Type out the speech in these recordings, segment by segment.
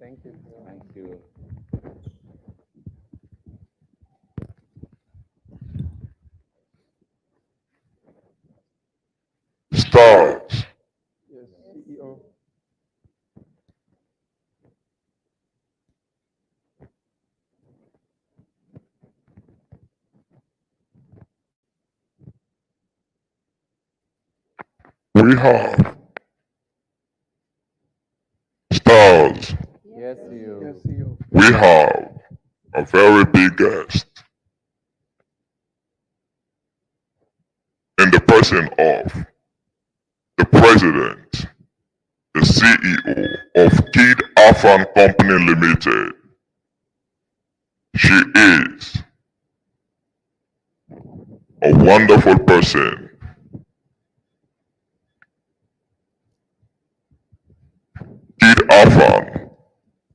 Thank you. Thank you. Stars. Yes, CEO. We have stars. Yes, CEO. Yes, CEO. We have a very big guest in the person of the president, the CEO of KID-AFAN Company Limited. She is a wonderful person. KID-AFAN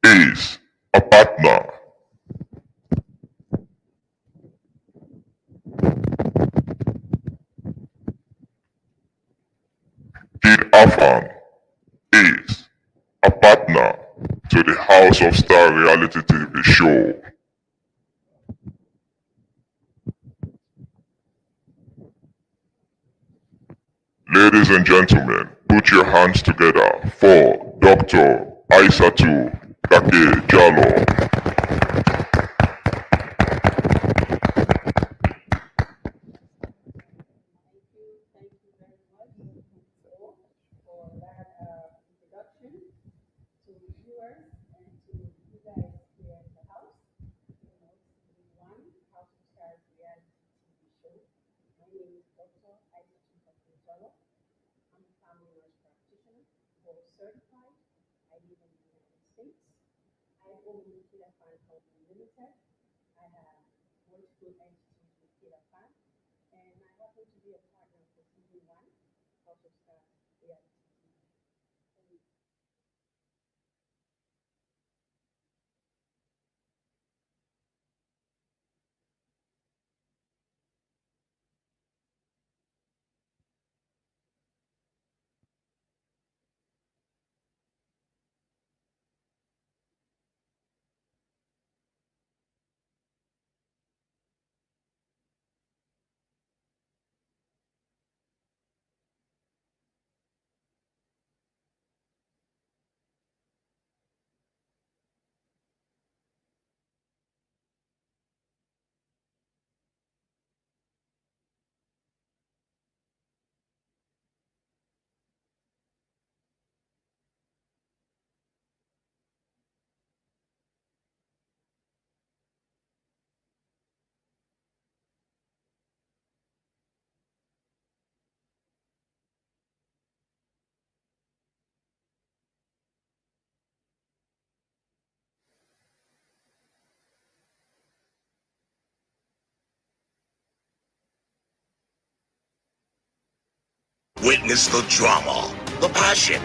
is a partner. KID-AFAN is a partner to the House of Star reality TV show. Ladies and gentlemen, put your hands together for Dr. Isatu Kakay-Diallo. Thank you very much for that introduction to viewers and to you guys here in the house. You know, season one, House of Stars reality TV show. My name is Dr. Isatu Kakay-Diallo. I'm a family nurse practitioner, board certified. I live in the United States. I own KID-AFAN Company Limited. I have multiple entities with KID-AFAN, and I happen to be a partner for season one, House of Stars reality TV. And Witness the drama, the passion,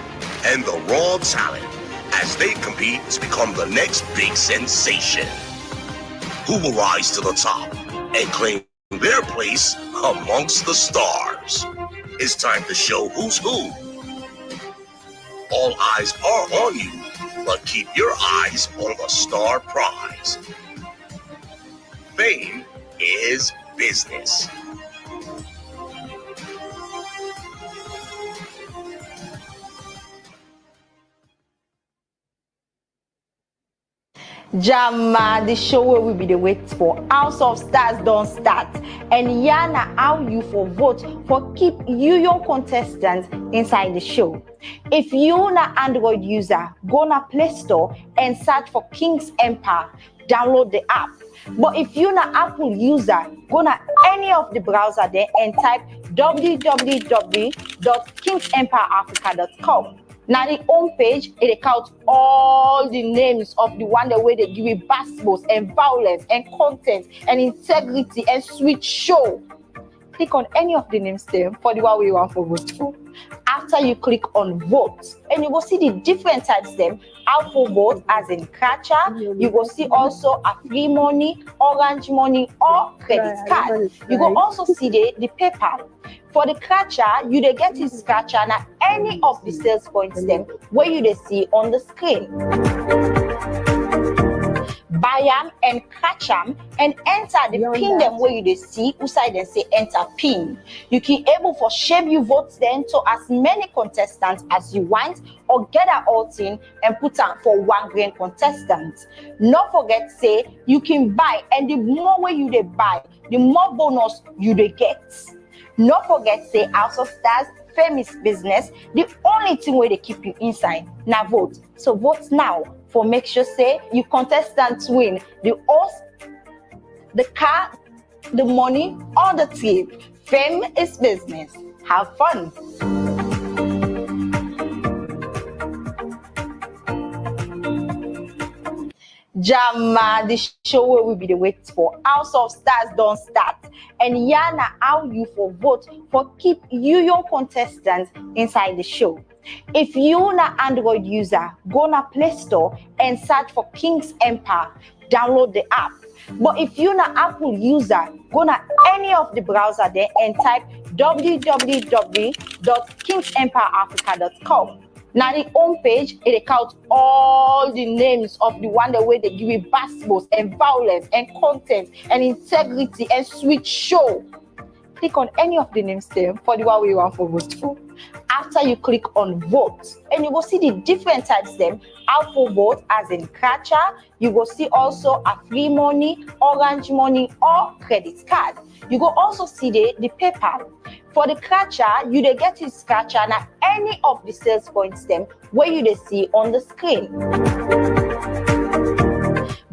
and the raw talent as they compete to become the next big sensation. Who will rise to the top and claim their place amongst the stars? It's time to show who's who. All eyes are on you, but keep your eyes on the star prize. Fame is business. Jama, the show where we be the wait for. House of Stars don't start. And Yana, how you for vote for keep you young contestants inside the show. If you an Android user, go na Play Store and search for King's Empire. Download the app. But if you an Apple user, go na any of the browser there and type www.kingsempireafrica.com. Now the home page, it accounts all the names of the one that way they give it basketballs and violence and content and integrity and sweet show. Click on any of the names there for the one we want for vote for. After you click on vote, and you will see the different types them. How for vote as in Kacha, you will see also a free money, orange money, or credit card. You will also see the PayPal. For the scratcher, you dey get his scratcher na any of the sales points them where you dey see on the screen. buy am and catch am and enter the Beyond pin that, them where you dey see outside dem say enter pin. You can able for shape you vote then to as many contestants as you want or gather all thing and put am for one grand contestant. No forget say you can buy and the more way you dey buy, the more bonus you dey get. No forget say House of Stars famous business, the only thing where they keep you inside now vote. So vote now for make sure say you contestants win the horse, the car, the money, or the trip. Fame is business. Have fun. Jama, the show where we be the wait for House of Stars don't start. And yana how you for vote for keep you your contestants inside the show. If you na Android user, go na Play Store and search for King's Empire. Download the app. But if you na Apple user, go na any of the browser there and type www.kingsempireafrica.com. Now the home page, it count all the names of the one the way they give you basketballs and violence and content and integrity and sweet show. Click on any of the names there for the one we want for vote for. After you click on vote, and you will see the different types them. How for vote as in catcher, you will see also a free money, orange money, or credit card. You go also see the PayPal. For the catcher, you dey get his catcher na any of the sales points them where you dey see on the screen.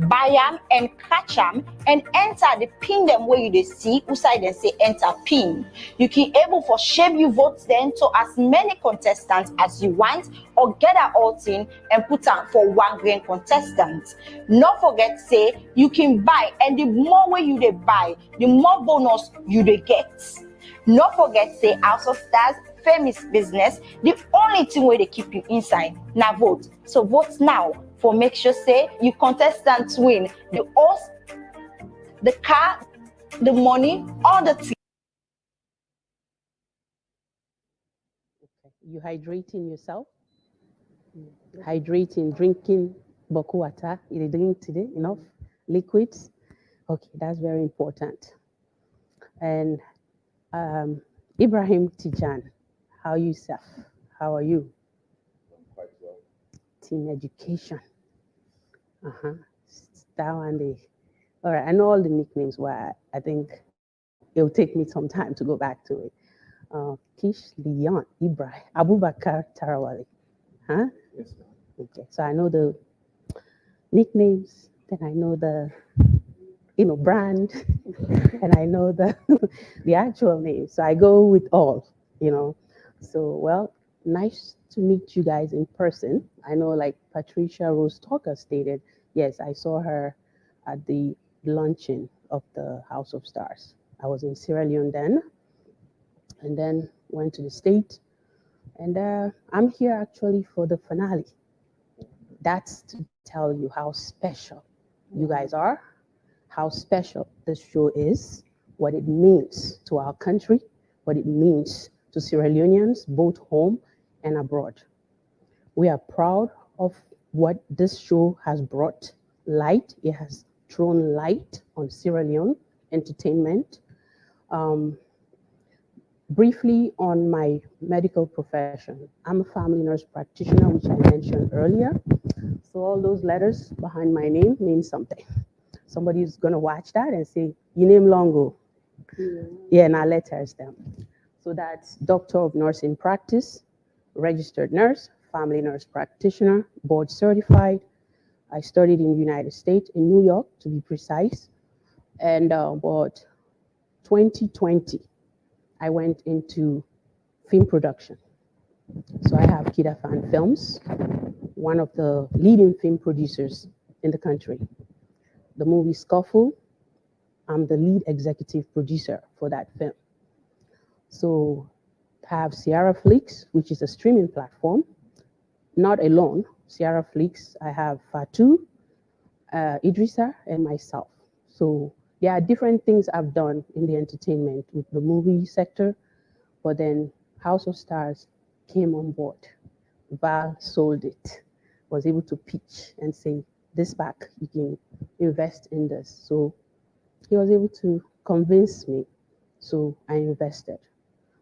Buy am and catch am and enter the pin them where you dey see outside dem say enter pin. You can able for shape you vote then to as many contestants as you want or gather all thing and put am for one grand contestant. No forget say you can buy and the more way you dey buy, the more bonus you dey get. No forget say House of Stars famous business, the only thing where they keep you inside now vote. So vote now for make sure say you contestants win the horse, the car, the money, or the trip. You hydrating yourself, hydrating, drinking boku water. You drink today enough liquids. Okay, that's very important. And Ibrahim Tijan, how you, sir? How are you? I'm quite well. Team education. That one day. All right, I know all the nicknames. Why I think it'll take me some time to go back to it. Kish, Leone, Ibrahim, Abubakar, Tarawali. Huh? Yes, ma'am. Okay, so I know the nicknames, then I know the brand, and I know the the actual name. So I go with all. So well, nice to meet you guys in person. I know like Patricia Rose Tucker stated, yes, I saw her at the launching of the House of Stars. I was in Sierra Leone then, and then went to the state, and I'm here actually for the finale. That's to tell you how special you guys are, how special this show is, what it means to our country, what it means to Sierra Leoneans, both home and abroad. We are proud of what this show has brought light. It has thrown light on Sierra Leone entertainment. Briefly on my medical profession, I'm a family nurse practitioner, which I mentioned earlier. So all those letters behind my name mean something. Somebody's gonna watch that and say, "Your name Longo." Yeah, now letters them. So that's Doctor of Nursing Practice, registered nurse, family nurse practitioner, board certified. I studied in the United States, in New York to be precise. And about 2020, I went into film production. So I have KID-AFAN Films, one of the leading film producers in the country. The movie Scuffle, I'm the lead executive producer for that film. So I have Sierra Flix, which is a streaming platform. Not alone, Sierra Flix, I have Fatu, Idrissa, and myself. So there are different things I've done in the entertainment with the movie sector, but then House of Stars came on board. Val sold it, was able to pitch and say, this back. You can invest in this. So he was able to convince me. So I invested.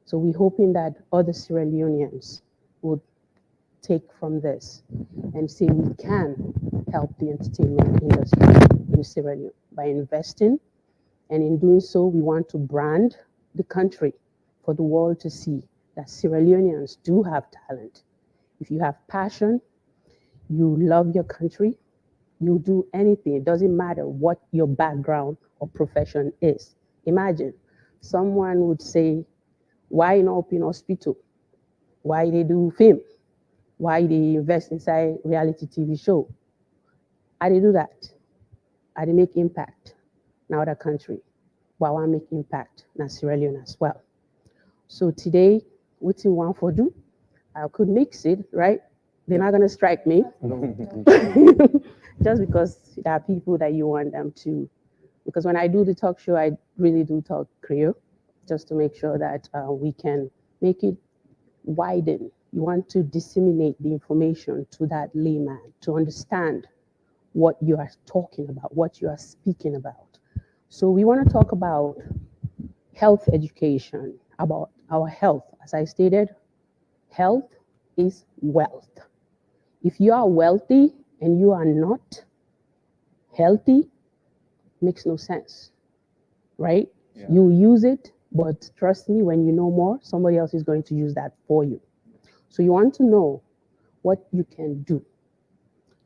So we're hoping that other Sierra Leoneans would take from this and say we can help the entertainment industry in Sierra Leone by investing. And in doing so, we want to brand the country for the world to see that Sierra Leoneans do have talent. If you have passion, you love your country, you'll do anything. It doesn't matter what your background or profession is. Imagine someone would say, why not open hospital? Why they do film? Why they invest inside reality TV show? I did do that. I did make impact in other country, but I want to make impact in Sierra Leone as well. So today, what you want for do? I could mix it, right? They're not gonna strike me just because there are people that you want them to. Because when I do the talk show, I really do talk Creole, just to make sure that we can make it widen. You want to disseminate the information to that layman to understand what you are talking about, what you are speaking about. So we want to talk about health education, about our health. As I stated, health is wealth. If you are wealthy and you are not healthy, makes no sense, right? Yeah. You use it, but trust me, when you know more, somebody else is going to use that for you. So you want to know what you can do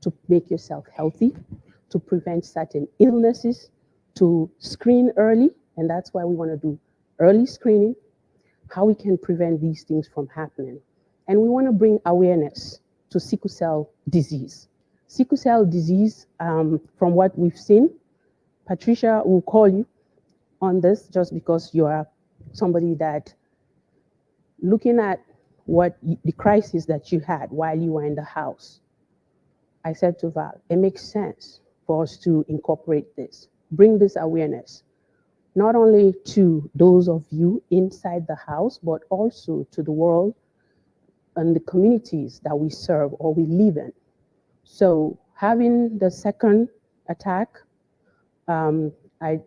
to make yourself healthy, to prevent certain illnesses, to screen early, and that's why we want to do early screening, how we can prevent these things from happening. And we want to bring awareness to sickle cell disease. Sickle cell disease, from what we've seen, Patricia will call you on this just because you are somebody that looking at what the crisis that you had while you were in the house. I said to Val, it makes sense for us to incorporate this, bring this awareness, not only to those of you inside the house, but also to the world and the communities that we serve or we live in. So having the second attack, I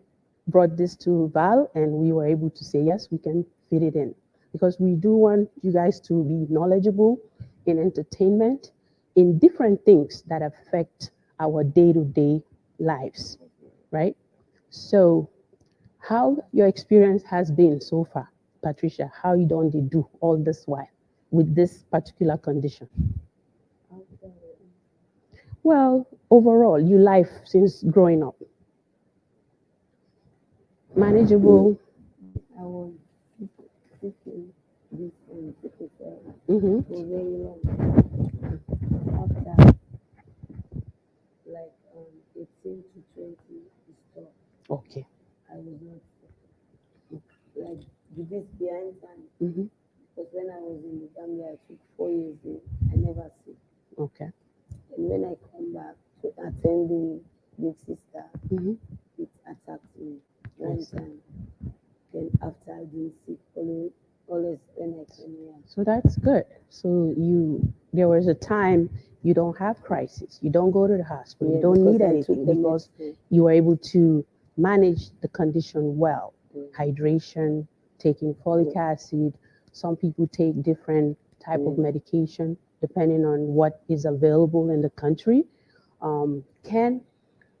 brought this to Val and we were able to say, yes, we can fit it in. Because we do want you guys to be knowledgeable in entertainment, in different things that affect our day-to-day lives, right? So how your experience has been so far, Patricia, how you don't do all this while with this particular condition? Well, overall, your life since growing up. Manageable. I was sitting this sickle cell Mm-hmm. for very long. After like 18 to 20, it stopped. Okay. I was not sick. Like the this behind time. Mm-hmm. Because when I was in the Gambia, I took 4 years in. I never sick. Okay. And when I come back to attend the big sister, Mm-hmm. it attacked me one see. time. Then after I didn't sick, always when I came here. So that's good. So there was a time you don't have crisis. You don't go to the hospital. Yeah, you don't need because I anything took the because medicine. you were able to manage the condition well. Hydration, taking folic acid. Some people take different type of medication depending on what is available in the country. Can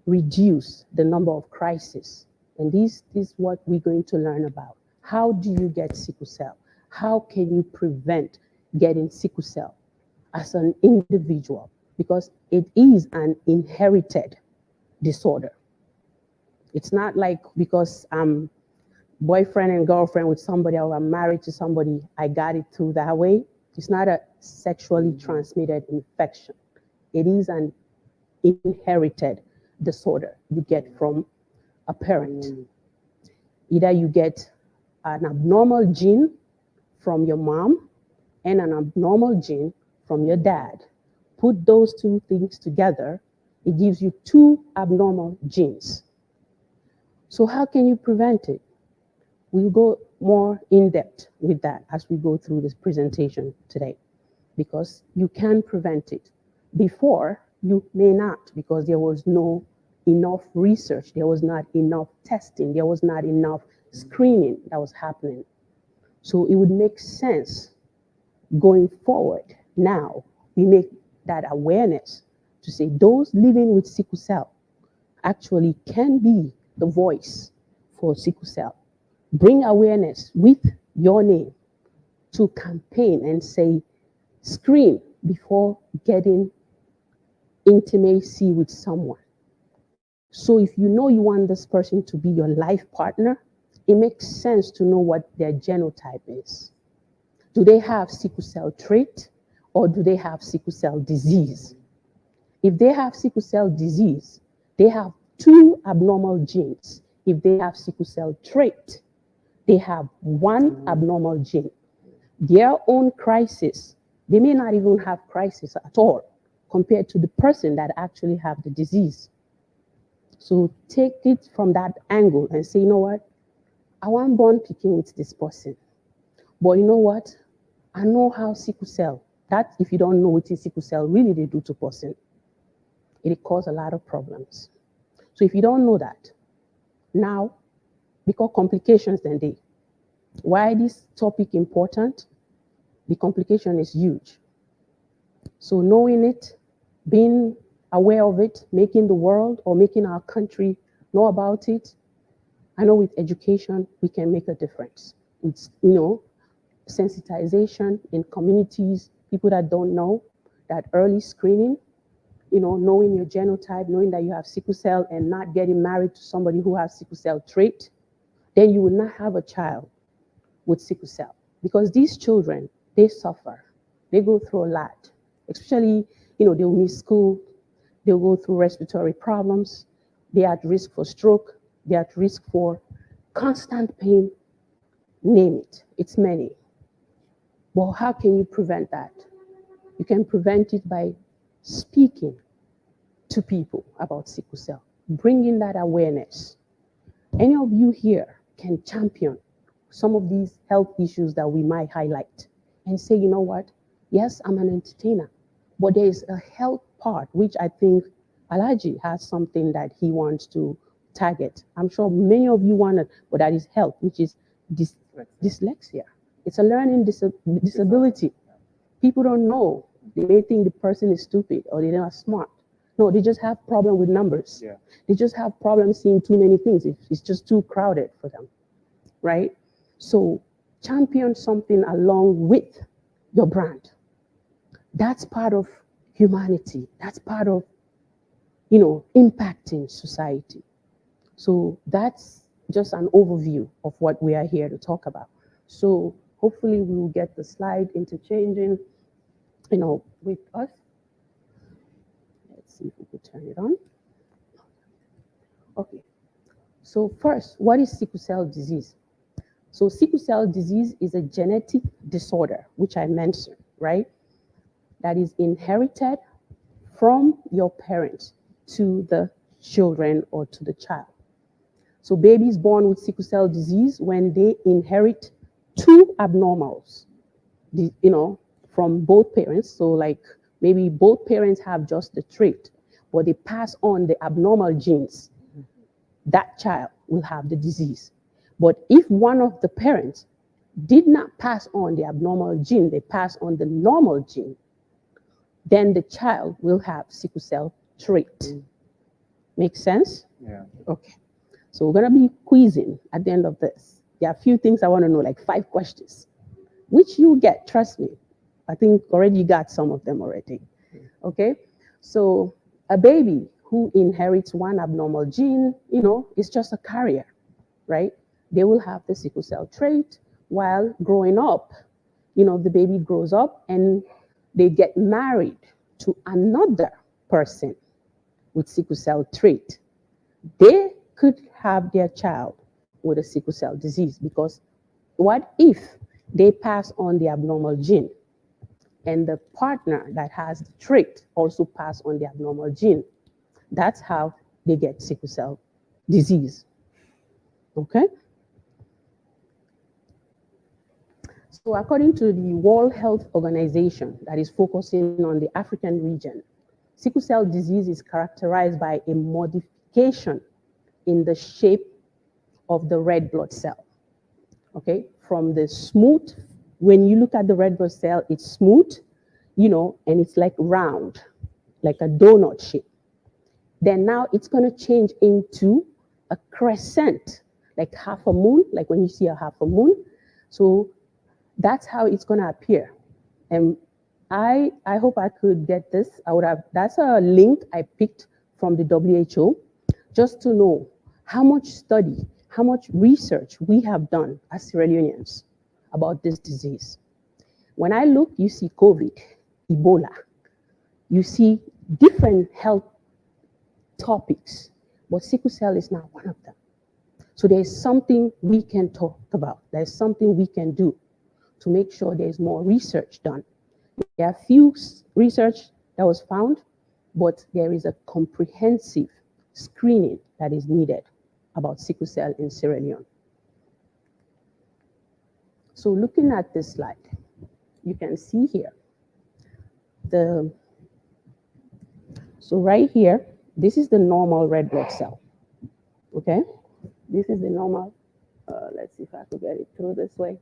reduce the number of crises. And this is what we're going to learn about. How do you get sickle cell? How can you prevent getting sickle cell as an individual? Because it is an inherited disorder. It's not like because I'm boyfriend and girlfriend with somebody or I'm married to somebody, I got it through that way. It's not a sexually transmitted infection. It is an inherited disorder you get from a parent. Either you get an abnormal gene from your mom and an abnormal gene from your dad. Put those two things together, it gives you two abnormal genes. So how can you prevent it? We'll go more in depth with that as we go through this presentation today, because you can prevent it before you may not, because there was no enough research, there was not enough testing, there was not enough screening that was happening. So it would make sense going forward. Now we make that awareness to say those living with sickle cell actually can be the voice for sickle cell. Bring awareness with your name to campaign and say, screen before getting intimacy with someone. So if you know you want this person to be your life partner, it makes sense to know what their genotype is. Do they have sickle cell trait or do they have sickle cell disease? If they have sickle cell disease, they have two abnormal genes. If they have sickle cell trait, they have one abnormal gene. Their own crisis, they may not even have crisis at all compared to the person that actually have the disease. So take it from that angle and say, you know what? I want born picking with this person. But you know what? I know how sickle cell, that if you don't know what is sickle cell really they do to person, it cause a lot of problems. So if you don't know that, now, because complications then they. Why this topic important? The complication is huge. So knowing it, being aware of it, making the world or making our country know about it, I know with education, we can make a difference. It's, sensitization in communities, people that don't know, that early screening, knowing your genotype, knowing that you have sickle cell and not getting married to somebody who has sickle cell trait, then you will not have a child with sickle cell. Because these children, they suffer. They go through a lot. Especially, they'll miss school, they'll go through respiratory problems, they're at risk for stroke, they're at risk for constant pain, name it, it's many. Well, how can you prevent that? You can prevent it by speaking to people about sickle cell, bringing that awareness. Any of you here can champion some of these health issues that we might highlight and say, you know what? Yes, I'm an entertainer, but there is a health part, which I think Alaji has something that he wants to target. I'm sure many of you want it, but that is health, which is dyslexia. It's a learning disability. People don't know. They may think the person is stupid or they're not smart. No, they just have problem with numbers. Yeah. They just have problems seeing too many things. It's just too crowded for them, right? So champion something along with your brand. That's part of humanity. That's part of, impacting society. So that's just an overview of what we are here to talk about. So hopefully we will get the slide interchanging, with us. Let's see if we could turn it on. Okay. So first, what is sickle cell disease? So sickle cell disease is a genetic disorder, which I mentioned, right? That is inherited from your parents to the children or to the child. So babies born with sickle cell disease, when they inherit two abnormals, from both parents. So like maybe both parents have just the trait, but they pass on the abnormal genes. That child will have the disease. But if one of the parents did not pass on the abnormal gene, they pass on the normal gene, then the child will have sickle cell trait. Make sense? Yeah. Okay. So we're going to be quizzing at the end of this. There are a few things I want to know, like 5 questions, which you get, trust me. I think already you got some of them already. Okay? So a baby who inherits one abnormal gene, is just a carrier, right? They will have the sickle cell trait while growing up. The baby grows up and they get married to another person with sickle cell trait. They could have their child with a sickle cell disease, because what if they pass on the abnormal gene and the partner that has the trait also pass on the abnormal gene? That's how they get sickle cell disease. Okay? So according to the World Health Organization that is focusing on the African region, Sickle cell disease is characterized by a modification in the shape of the red blood cell. Okay, from the smooth, when you look at the red blood cell, it's smooth, and it's like round, like a donut shape. Then now it's going to change into a crescent, like half a moon, like when you see a half a moon. So that's how it's going to appear. And I hope I could get this. That's a link I picked from the WHO, just to know how much study, how much research we have done as Sierra Leoneans about this disease. When I look, you see COVID, Ebola, you see different health topics, but sickle cell is not one of them. So there's something we can talk about. There's something we can do to make sure there's more research done. There are few research that was found, but there is a comprehensive screening that is needed about sickle cell in Sierra Leone. So looking at this slide, you can see here, so right here, this is the normal red blood cell, okay? This is the normal, let's see if I could get it through this way.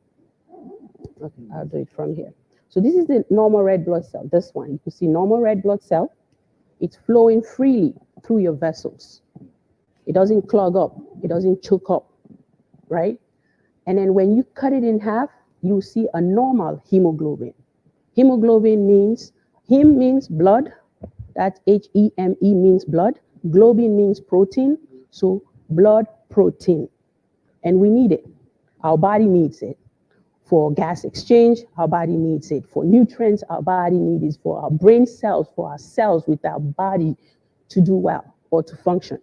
Okay, I'll do it from here. So this is the normal red blood cell, this one. You can see normal red blood cell. It's flowing freely through your vessels. It doesn't clog up. It doesn't choke up, right? And then when you cut it in half, you see a normal hemoglobin. Hemoglobin means, heme means blood. That's Heme means blood. Globin means protein. So blood protein. And we need it. Our body needs it. For gas exchange, our body needs it. For nutrients, our body needs it. For our brain cells, for our cells with our body to do well or to function.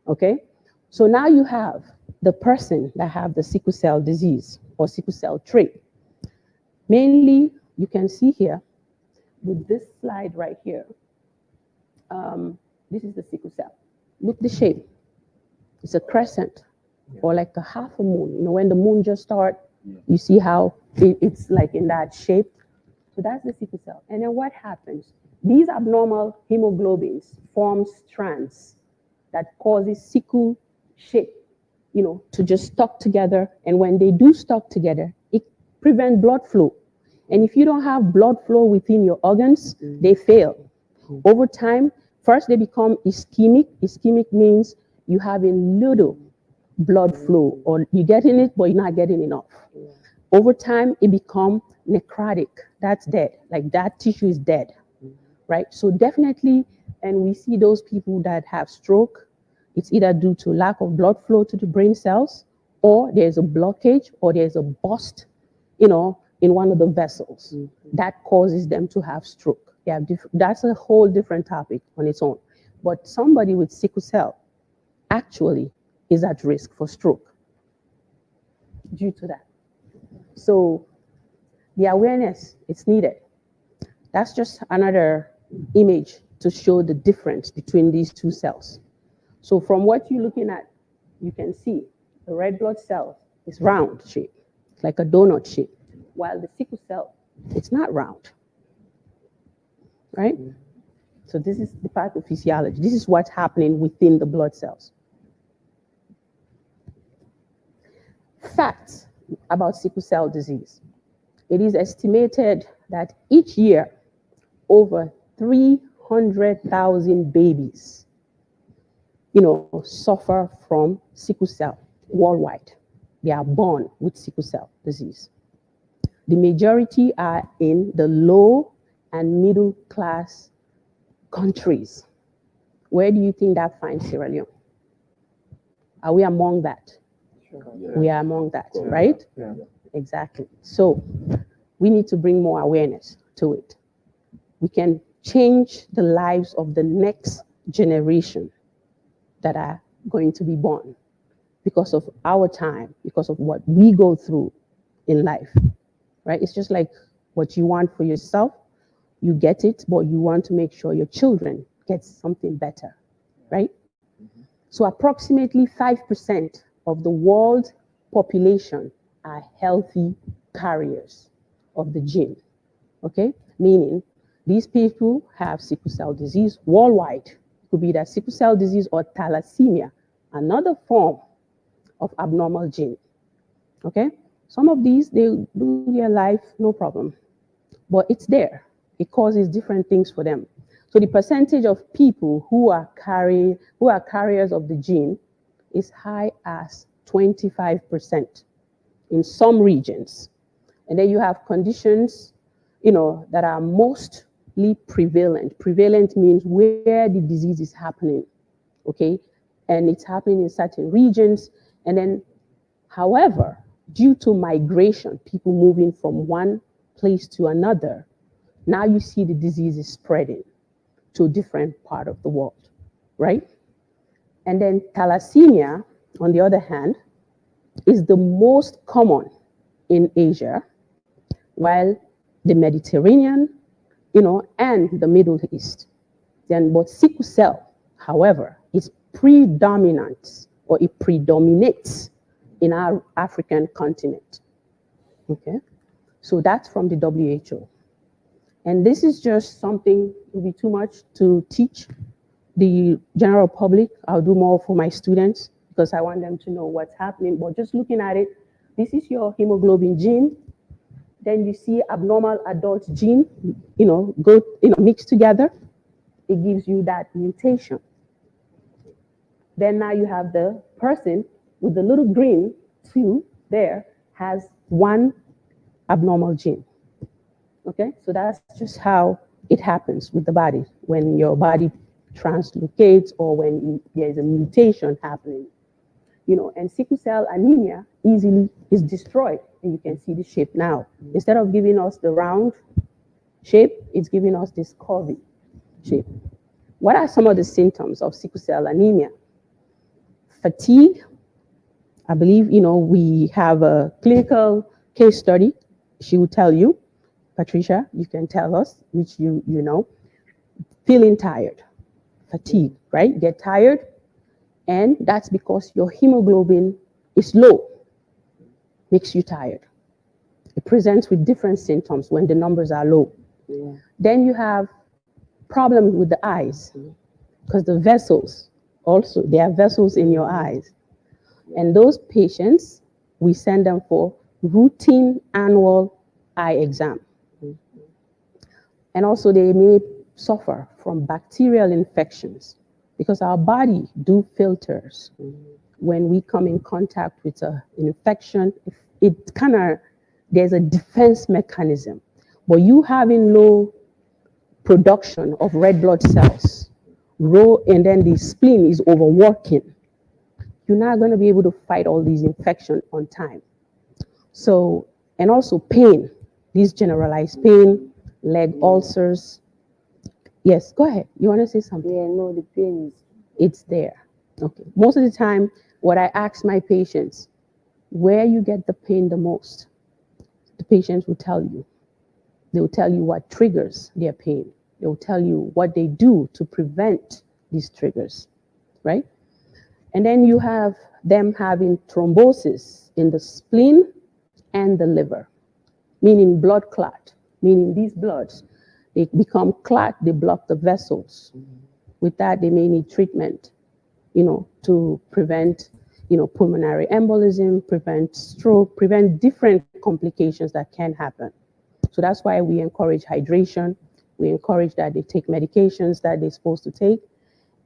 Okay? So now you have the person that have the sickle cell disease or sickle cell trait. Mainly, you can see here with this slide right here, this is the sickle cell. Look the shape. It's a crescent or like a half a moon. When the moon just starts, you see how it's like in that shape. So that's the sickle cell. And then what happens? These abnormal hemoglobins form strands that causes sickle shape, to just stuck together. And when they do stuck together, it prevents blood flow. And if you don't have blood flow within your organs, they fail. Over time, first they become ischemic. Ischemic means you have a little blood flow, or you're getting it, but you're not getting enough. Over time, it becomes necrotic. That's dead. Like that tissue is dead, right? So definitely, and we see those people that have stroke, it's either due to lack of blood flow to the brain cells, or there's a blockage, or there's a burst, in one of the vessels that causes them to have stroke. That's a whole different topic on its own. But somebody with sickle cell actually is at risk for stroke due to that. So the awareness is needed. That's just another image to show the difference between these two cells. So from what you're looking at, you can see the red blood cell is round shape, like a donut shape, while the sickle cell, it's not round, right? So this is the pathophysiology. This is what's happening within the blood cells. Facts about sickle cell disease. It is estimated that each year, over 300,000 babies, suffer from sickle cell worldwide. They are born with sickle cell disease. The majority are in the low and middle class countries. Where do you think that finds Sierra Leone? Are we among that? We are among that, right? Yeah. Exactly. So we need to bring more awareness to it. We can change the lives of the next generation that are going to be born because of our time, because of what we go through in life, right? It's just like what you want for yourself, you get it, but you want to make sure your children get something better, right? So approximately 5% of the world population are healthy carriers of the gene, okay? Meaning These people have sickle cell disease worldwide. It could be that sickle cell disease or thalassemia, another form of abnormal gene. Okay? Some of these, they do their life, no problem. But it's there. It causes different things for them. So the percentage of people who are carriers of the gene is high as 25% in some regions. And then you have conditions, that are mostly prevalent. Prevalent means where the disease is happening, okay? And it's happening in certain regions. And then, however, due to migration, people moving from one place to another, now you see the disease is spreading to a different part of the world, right? And then thalassemia, on the other hand, is the most common in Asia, while the Mediterranean, and the Middle East. But sickle cell, however, is predominant, or it predominates in our African continent. Okay, so that's from the WHO. And this is just something, it would be too much to teach the general public. I'll do more for my students because I want them to know what's happening. But just looking at it, this is your hemoglobin gene. Then you see abnormal adult gene, mixed together. It gives you that mutation. Then now you have the person with the little green 2 there has one abnormal gene. Okay, so that's just how it happens with the body when your body translocates or when there's a mutation happening. And sickle cell anemia easily is destroyed, and you can see the shape now. Instead of giving us the round shape, it's giving us this curvy shape. What are some of the symptoms of sickle cell anemia? Fatigue. I believe, we have a clinical case study. She will tell you. Patricia, you can tell us, which you know. Feeling tired, fatigue, right? Get tired, and that's because your hemoglobin is low, makes you tired. It presents with different symptoms when the numbers are low. Yeah. Then you have problems with the eyes, because the vessels, also, there are vessels in your eyes. And those patients, we send them for routine annual eye exam. And also they may suffer from bacterial infections because our body do filters. When we come in contact with an infection, there's a defense mechanism. But you having low production of red blood cells, and then the spleen is overworking, you're not going to be able to fight all these infections on time. So, and also pain, this generalized pain, leg ulcers. Yes, go ahead. You want to say something? Yeah, no, the pain is... It's there. Okay. Most of the time, what I ask my patients, where you get the pain the most, the patients will tell you. They will tell you what triggers their pain. They will tell you what they do to prevent these triggers, right? And then you have them having thrombosis in the spleen and the liver, meaning blood clot, meaning these bloods, they become clot, they block the vessels. With that, they may need treatment, to prevent, pulmonary embolism, prevent stroke, prevent different complications that can happen. So that's why we encourage hydration. We encourage that they take medications that they're supposed to take.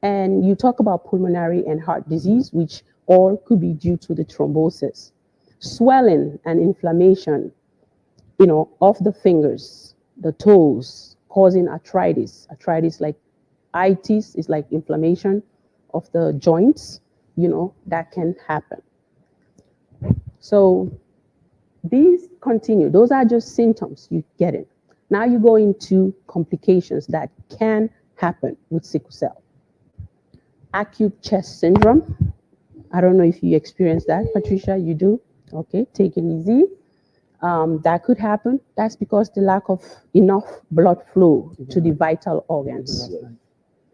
And you talk about pulmonary and heart disease, which all could be due to the thrombosis. Swelling and inflammation, of the fingers, the toes, causing arthritis. Arthritis, like itis, is like inflammation of the joints, that can happen. So these continue. Those are just symptoms you get it. Now you go into complications that can happen with sickle cell. Acute chest syndrome. I don't know if you experience that, Patricia, you do? Okay, take it easy. That could happen. That's because the lack of enough blood flow to the vital organs,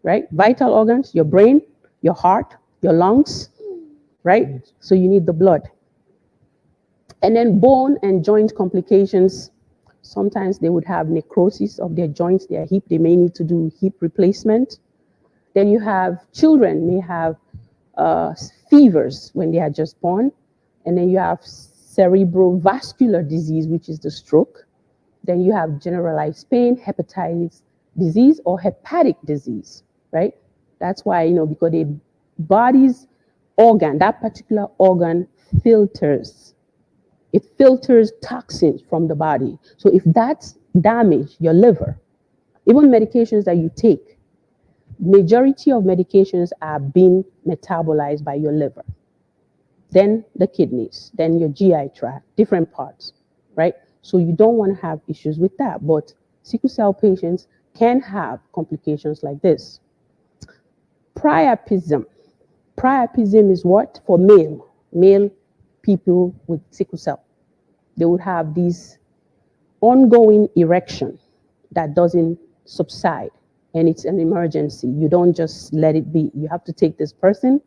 right? Vital organs, your brain, your heart, your lungs, right? So you need the blood. And then bone and joint complications, Sometimes they would have necrosis of their joints, their hip. They may need to do hip replacement. Then you have children may have fevers when they are just born. And then you have cerebrovascular disease, which is the stroke. Then you have generalized pain, hepatitis disease, or hepatic disease, right? That's why, because the body's organ, that particular organ filters. It filters toxins from the body. So if that's damaged, your liver, even medications that you take, majority of medications are being metabolized by your liver, then the kidneys, then your GI tract, different parts, right? So you don't want to have issues with that. But sickle cell patients can have complications like this. Priapism. Priapism is what? For male people with sickle cell. They would have this ongoing erection that doesn't subside, and it's an emergency. You don't just let it be. You have to take this person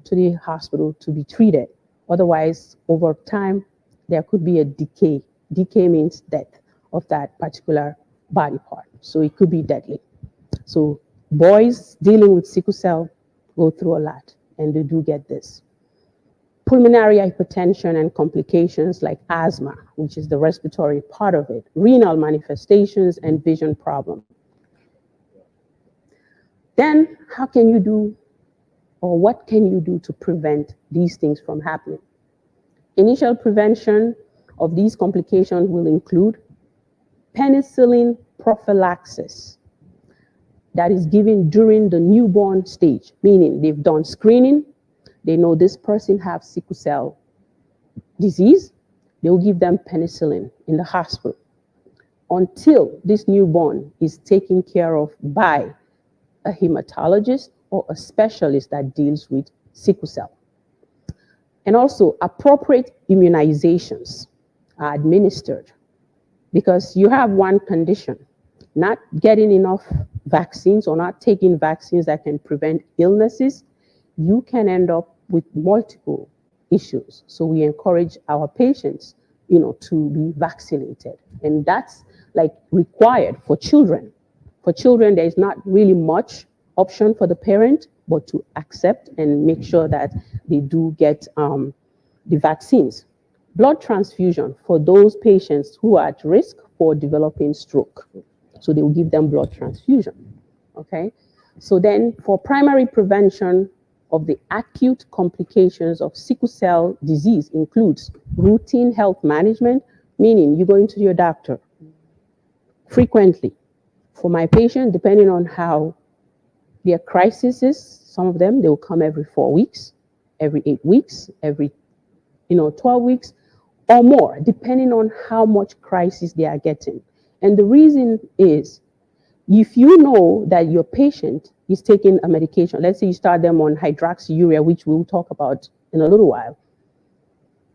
to the hospital to be treated. Otherwise, over time, there could be a decay. Decay means death of that particular body part. So it could be deadly. So boys dealing with sickle cell go through a lot, and they do get this. Pulmonary hypertension and complications like asthma, which is the respiratory part of it, renal manifestations, and vision problem. Then how can you do, or what can you do to prevent these things from happening? Initial prevention of these complications will include penicillin prophylaxis that is given during the newborn stage, meaning they've done screening, they know this person has sickle cell disease, they will give them penicillin in the hospital until this newborn is taken care of by a hematologist or a specialist that deals with sickle cell. And also appropriate immunizations are administered, because you have one condition, not getting enough vaccines or not taking vaccines that can prevent illnesses, you can end up with multiple issues. So we encourage our patients, to be vaccinated. And that's like required for children. For children, there is not really much option for the parent, but to accept and make sure that they do get the vaccines. Blood transfusion for those patients who are at risk for developing stroke. So they will give them blood transfusion, okay? So then for primary prevention of the acute complications of sickle cell disease includes routine health management, meaning you go into your doctor frequently. For my patient, depending on how their crisis is, some of them, they will come every 4 weeks, every 8 weeks, every 12 weeks or more, depending on how much crisis they are getting. And the reason is, if you know that your patient is taking a medication, let's say you start them on hydroxyurea, which we'll talk about in a little while,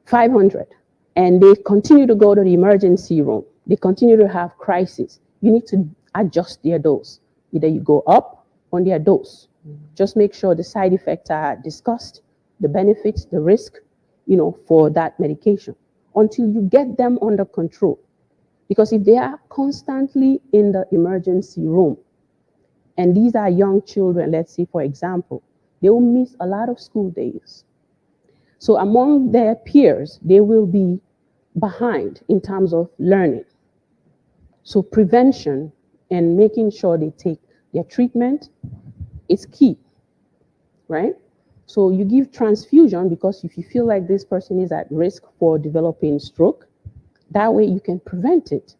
500, and they continue to go to the emergency room, they continue to have crisis, you need to adjust their dose. Either you go up on their dose. Just make sure the side effects are discussed, the benefits, the risk, for that medication, until you get them under control. Because if they are constantly in the emergency room, and these are young children, let's say, for example, they will miss a lot of school days. So among their peers, they will be behind in terms of learning. So prevention and making sure they take their treatment is key, right? So you give transfusion, because if you feel like this person is at risk for developing stroke, that way you can prevent it.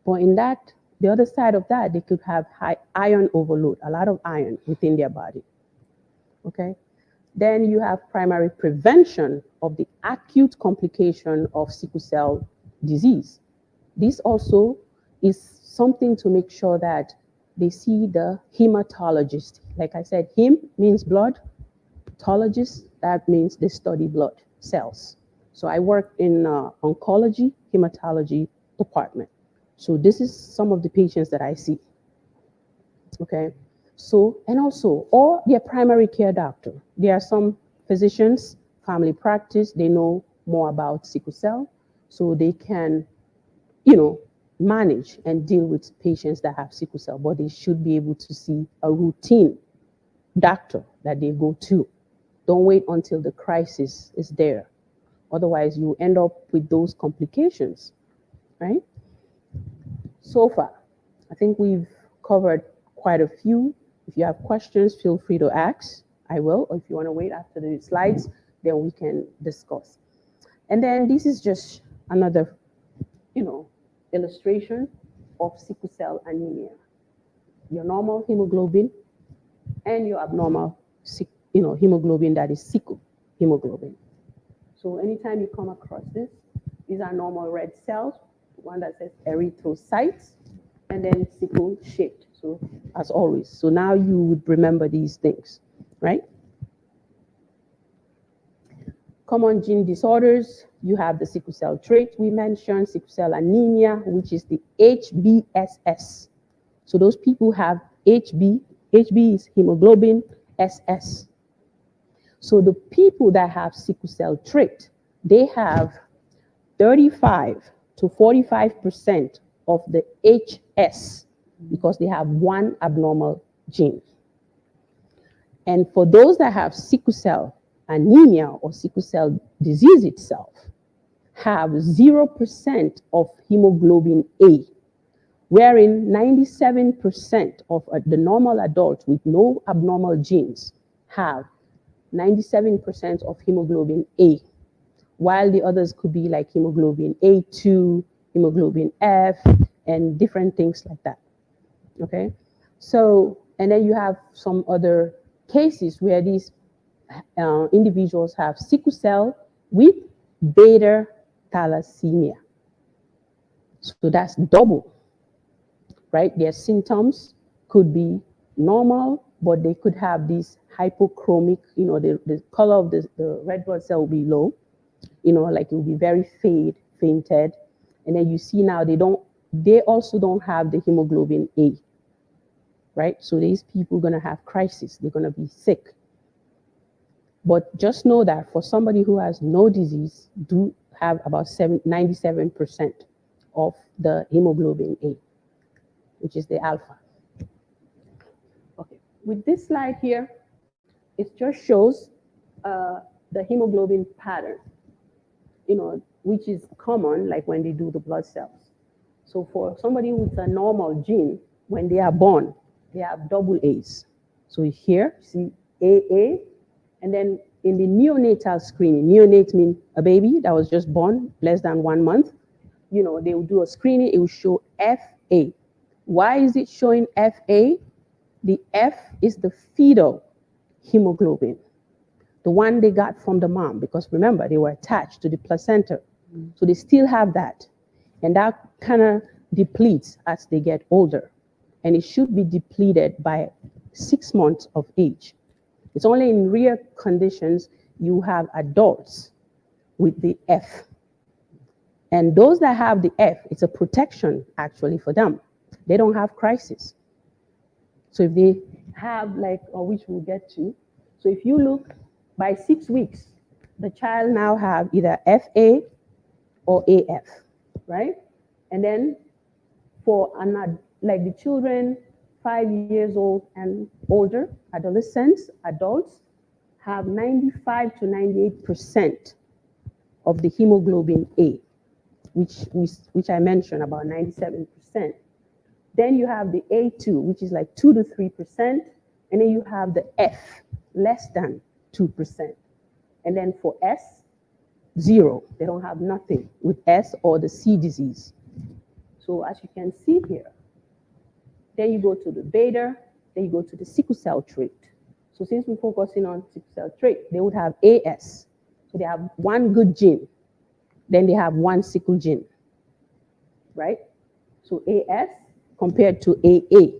But in that, the other side of that, they could have high iron overload, a lot of iron within their body, okay? Then you have primary prevention of the acute complication of sickle cell disease. This also is something to make sure that they see the hematologist. Like I said, hem means blood, pathologist, that means they study blood cells. So I work in oncology, hematology department. So this is some of the patients that I see, okay? So, and also, or their primary care doctor. There are some physicians, family practice, they know more about sickle cell, so they can, manage and deal with patients that have sickle cell, but they should be able to see a routine doctor that they go to. Don't wait until the crisis is there. Otherwise, you end up with those complications, right? So far, I think we've covered quite a few. If you have questions, feel free to ask. I will. Or if you want to wait after the slides, then we can discuss. And then this is just another, illustration of sickle cell anemia. Your normal hemoglobin and your abnormal, hemoglobin that is sickle hemoglobin. So anytime you come across this, these are normal red cells, one that says erythrocytes, and then sickle shaped. So as always, so now you would remember these things, right? Common gene disorders, you have the sickle cell trait we mentioned, sickle cell anemia, which is the HBSS. So those people have HB is hemoglobin SS. So the people that have sickle cell trait, they have 35 to 45% of the HS because they have one abnormal gene. And for those that have sickle cell anemia or sickle cell disease itself, have 0% of hemoglobin A, wherein 97% of the normal adults with no abnormal genes have 97% of hemoglobin A, while the others could be like hemoglobin A2, hemoglobin F, and different things like that. Okay? So, and then you have some other cases where these individuals have sickle cell with beta thalassemia. So that's double, right? Their symptoms could be normal, but they could have this hypochromic, the color of the red blood cell will be low, like it will be very fainted. And then you see now they also don't have the hemoglobin A, right? So these people are gonna have crisis, they're gonna be sick. But just know that for somebody who has no disease, do have about 97% of the hemoglobin A, which is the alpha. Okay, with this slide here, it just shows the hemoglobin pattern, which is common, like when they do the blood cells. So for somebody with a normal gene, when they are born, they have double A's. So here, see AA, and then in the neonatal screening, neonate means a baby that was just born less than 1 month, they will do a screening, it will show FA. Why is it showing FA? The F is the fetal hemoglobin, the one they got from the mom, because remember, they were attached to the placenta. So they still have that. And that kind of depletes as they get older. And it should be depleted by 6 months of age. It's only in rare conditions you have adults with the F. And those that have the F, it's a protection actually for them. They don't have crisis. So if they have which we'll get to. So if you look, by 6 weeks, the child now have either FA or AF, right? And then for like the children 5 years old and older, adolescents, adults, have 95 to 98% of the hemoglobin A, which I mentioned, about 97%. Then you have the A2, which is like 2 to 3%, and then you have the F, less than 2%. And then for S, 0. They don't have nothing with S or the C disease. So as you can see here, then you go to the beta, then you go to the sickle cell trait. So since we're focusing on sickle cell trait, they would have AS. So they have one good gene, then they have one sickle gene, right? So AS compared to AA,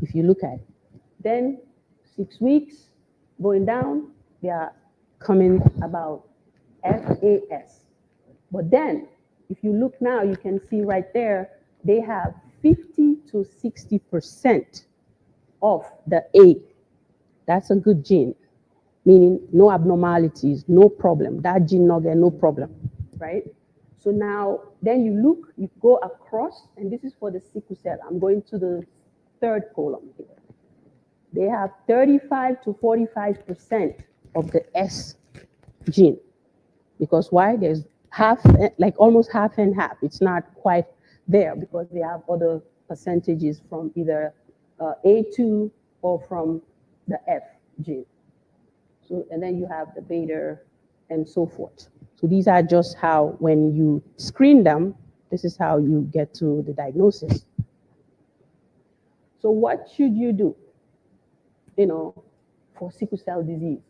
if you look at it. Then 6 weeks, going down, they are coming about FAS. But then, if you look now, you can see right there, they have 50 to 60% of the A. That's a good gene, meaning no abnormalities, no problem. That gene not get no problem, right? So now, then you look, you go across, and this is for the sickle cell. I'm going to the third column here. They have 35 to 45% of the S gene. Because why? There's half, like almost half and half. It's not quite there because they have other percentages from either A2 or from the F gene. So, and then you have the beta and so forth. So these are just how, when you screen them, this is how you get to the diagnosis. So what should you do, for sickle cell disease?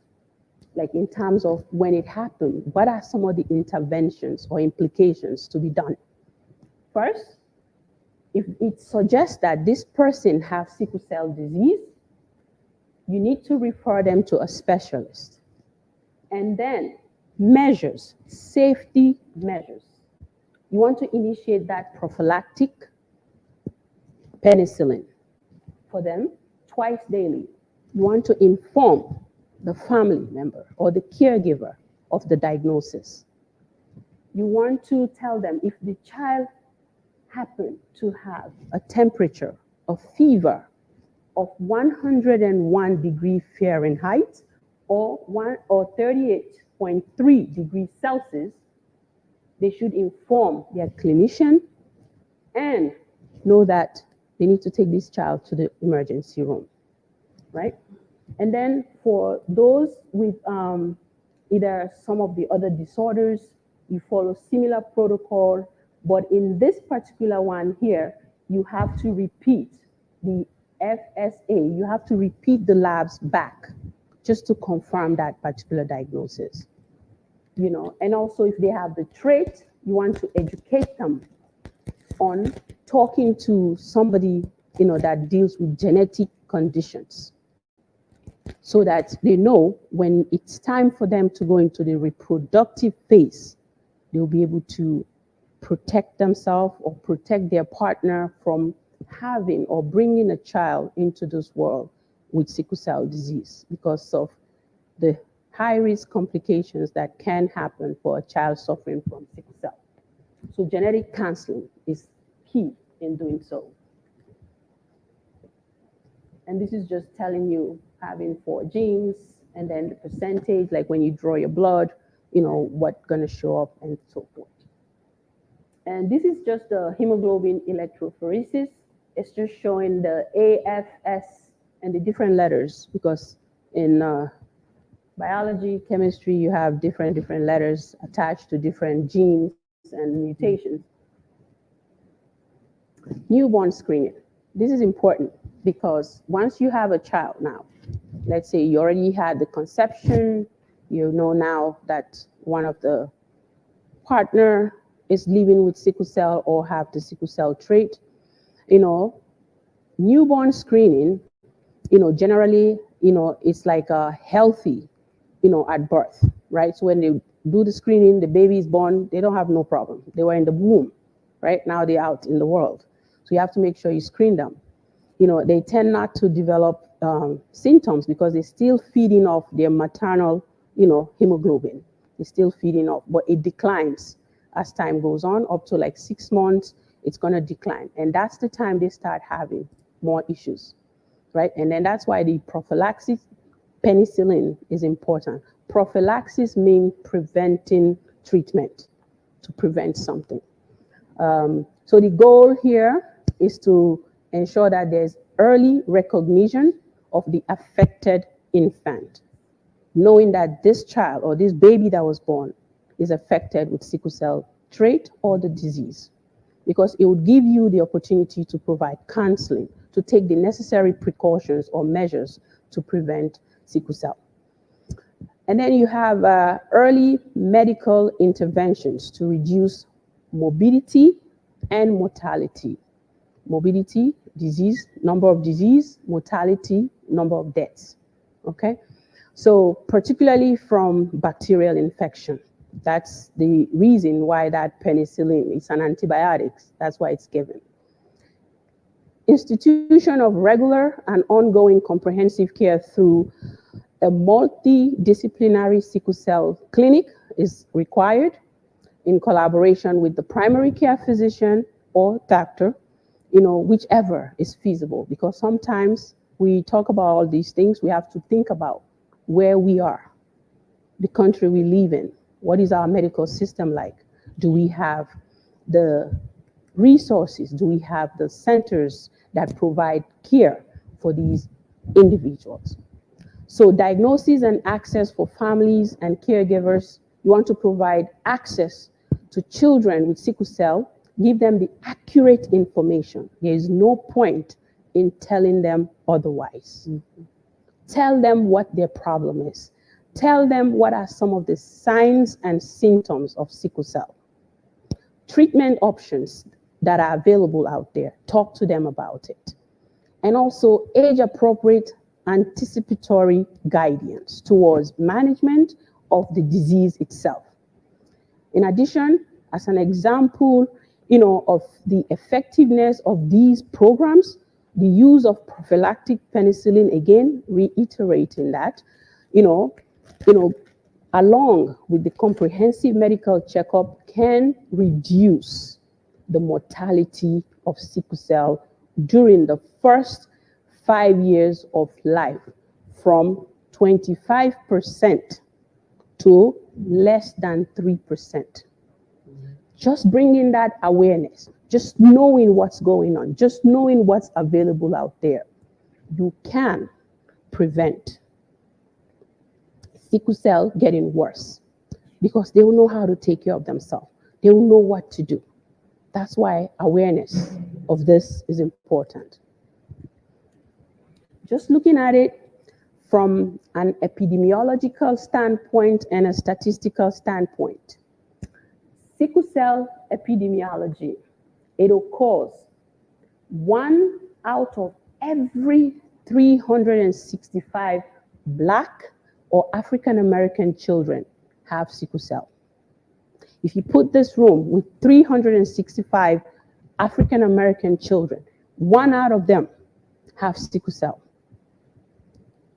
Like in terms of when it happened, what are some of the interventions or implications to be done? First, if it suggests that this person has sickle cell disease, you need to refer them to a specialist. And then measures, safety measures. You want to initiate that prophylactic penicillin for them twice daily. You want to inform the family member or the caregiver of the diagnosis. You want to tell them if the child happened to have a temperature, a fever of 101 degrees Fahrenheit or 38.3 degrees Celsius, they should inform their clinician and know that they need to take this child to the emergency room, right? And then for those with either some of the other disorders, you follow similar protocol, but in this particular one here, you have to repeat the FSA, you have to repeat the labs back just to confirm that particular diagnosis. And also if they have the trait, you want to educate them on talking to somebody, that deals with genetic conditions so that they know when it's time for them to go into the reproductive phase, they'll be able to protect themselves or protect their partner from having or bringing a child into this world with sickle cell disease because of the high-risk complications that can happen for a child suffering from sickle cell. So genetic counseling is key in doing so. And this is just telling you having 4 genes and then the percentage, like when you draw your blood, what's gonna show up and so forth. And this is just the hemoglobin electrophoresis. It's just showing the A, F, S, and the different letters because in biology, chemistry, you have different letters attached to different genes and mutations. Newborn screening. This is important because once you have a child now, let's say you already had the conception, you know now that one of the partner is living with sickle cell or have the sickle cell trait, newborn screening, generally, it's like a healthy, at birth, right? So when they do the screening, the baby is born, they don't have no problem. They were in the womb, right? Now they're out in the world. So you have to make sure you screen them. They tend not to develop symptoms because they're still feeding off their maternal, hemoglobin. They're still feeding off, but it declines as time goes on, up to like 6 months, it's gonna decline. And that's the time they start having more issues, right? And then that's why the prophylaxis penicillin is important. Prophylaxis means preventing treatment, to prevent something. So the goal here is to ensure that there's early recognition of the affected infant, knowing that this child or this baby that was born is affected with sickle cell trait or the disease, because it would give you the opportunity to provide counseling, to take the necessary precautions or measures to prevent sickle cell. And then you have early medical interventions to reduce morbidity and mortality. Morbidity, disease, number of disease, mortality, number of deaths, okay? So particularly from bacterial infection. That's the reason why that penicillin is an antibiotic. That's why it's given. Institution of regular and ongoing comprehensive care through a multidisciplinary sickle cell clinic is required. in collaboration with the primary care physician or doctor, whichever is feasible. Because sometimes we talk about all these things, we have to think about where we are, the country we live in. What is our medical system like? Do we have the resources? Do we have the centers that provide care for these individuals? So diagnosis and access for families and caregivers, you want to provide access to children with sickle cell, give them the accurate information. There is no point in telling them otherwise. Tell them what their problem is. Tell them what are some of the signs and symptoms of sickle cell. Treatment options that are available out there, talk to them about it. And also age-appropriate anticipatory guidance towards management of the disease itself. In addition, as an example, of the effectiveness of these programs, the use of prophylactic penicillin, again, reiterating that, along with the comprehensive medical checkup can reduce the mortality of sickle cell during the first 5 years of life from 25% to less than 3%. Just bringing that awareness, just knowing what's going on, just knowing what's available out there, you can prevent sickle cell getting worse because they will know how to take care of themselves. They will know what to do. That's why awareness of this is important. Just looking at it from an epidemiological standpoint and a statistical standpoint, sickle cell epidemiology, it occurs 1 out of every 365 Black or African American children have sickle cell. If you put this room with 365 African American children, 1 out of them have sickle cell.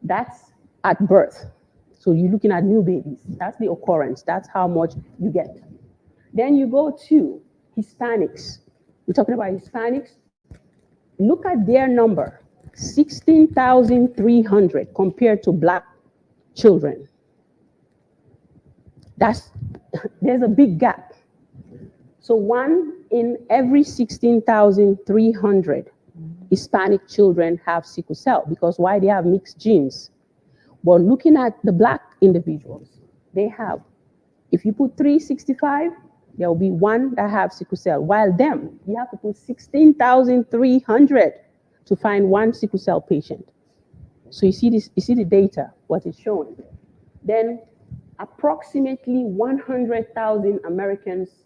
That's at birth. So you're looking at new babies. That's the occurrence. That's how much you get. Then you go to Hispanics. We're talking about Hispanics. Look at their number, 16,300 compared to Black children. There's a big gap. So 1 in every 16,300 Hispanic children have sickle cell because why? They have mixed genes. But looking at the Black individuals, they have, if you put 365, there will be 1 that have sickle cell. While them, you have to put 16,300 to find 1 sickle cell patient. So you see this, you see the data, what it's showing. Then approximately 100,000 Americans,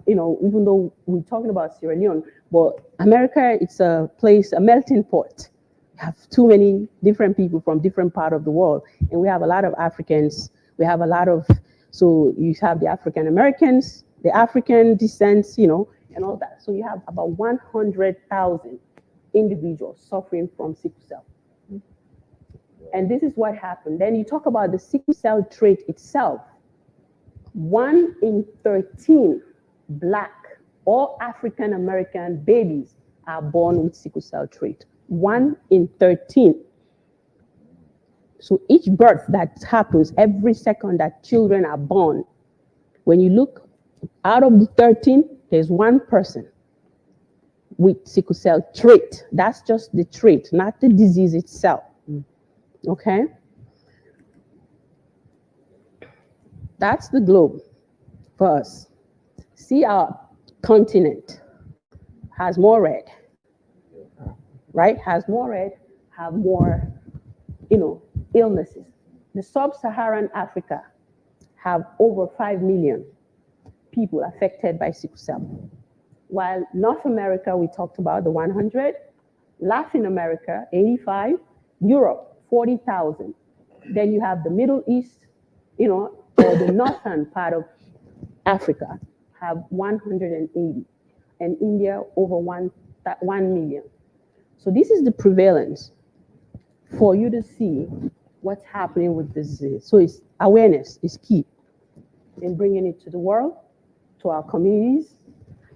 even though we're talking about Sierra Leone, but America, it's a place, a melting pot. We have too many different people from different parts of the world. And we have a lot of Africans. We have a lot of, so you have the African Americans, the African descents, and all that. So you have about 100,000 individuals suffering from sickle cell. And this is what happened. Then you talk about the sickle cell trait itself. 1 in 13 Black or African American babies are born with sickle cell trait. 1 in 13. So each birth that happens, every second that children are born, when you look out of the 13, there's 1 person with sickle cell trait. That's just the trait, not the disease itself. Okay? That's the globe for us. See, our continent has more red, right? Has more red, have more, illnesses. The sub-Saharan Africa have over 5 million people affected by sickle cell. While North America, we talked about the 100, Latin America, 85, Europe, 40,000. Then you have the Middle East, or the northern part of Africa have 180, and India over 1 million. So this is the prevalence for you to see what's happening with this disease. So awareness is key in bringing it to the world, to our communities.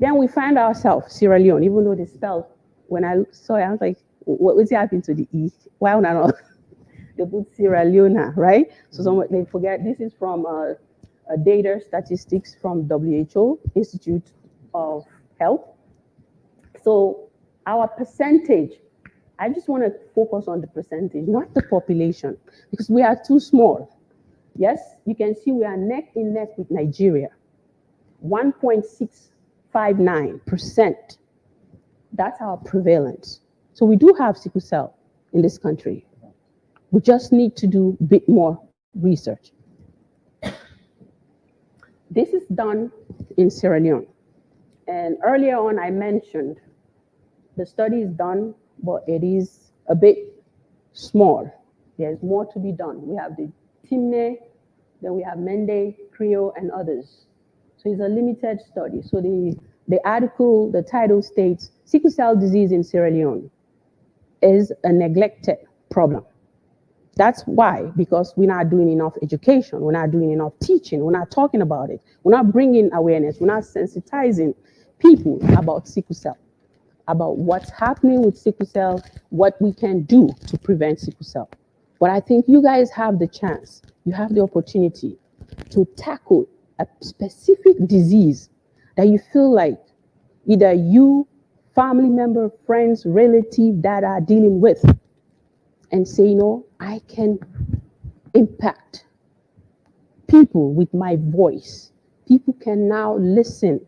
Then we find ourselves Sierra Leone, even though they spelled, when I saw it, I was like, what's happening to the E? Why would I not? They put Sierra Leone, right? So they forget, this is from data statistics from WHO, Institute of Health. So our percentage, I just want to focus on the percentage, not the population, because we are too small. Yes, you can see we are neck and neck with Nigeria, 1.659%. That's our prevalence. So we do have sickle cell in this country. We just need to do a bit more research. This is done in Sierra Leone. And earlier on, I mentioned the study is done, but it is a bit small. There's more to be done. We have the Timne, then we have Mende, Creo, and others. So it's a limited study. So the article, the title states, sickle cell disease in Sierra Leone is a neglected problem. That's why, because we're not doing enough education, we're not doing enough teaching, we're not talking about it, we're not bringing awareness, we're not sensitizing people about sickle cell, about what's happening with sickle cell, what we can do to prevent sickle cell. But I think you guys have the chance, you have the opportunity to tackle a specific disease that you feel like either you, family member, friends, relative that are dealing with, and say, you know, I can impact people with my voice. People can now listen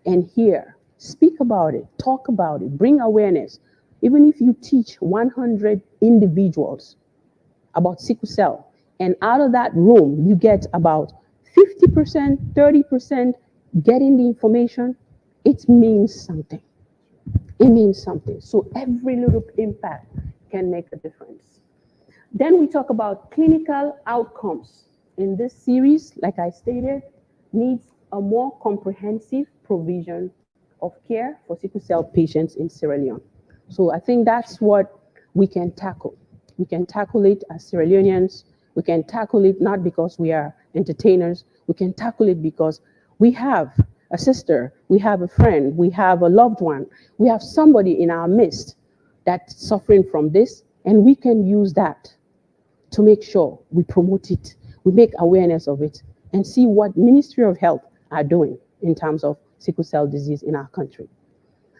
and hear, speak about it, talk about it, bring awareness. Even if you teach 100 individuals about sickle cell, and out of that room, you get about 50%, 30% getting the information, it means something. It means something. So every little impact can make a difference. Then we talk about clinical outcomes. In this series, like I stated, needs a more comprehensive provision of care for sickle cell patients in Sierra Leone. So I think that's what we can tackle. We can tackle it as Sierra Leoneans. We can tackle it not because we are entertainers. We can tackle it because we have a sister, we have a friend, we have a loved one, we have somebody in our midst that's suffering from this, and we can use that to make sure we promote it, we make awareness of it, and see what Ministry of Health are doing in terms of sickle cell disease in our country.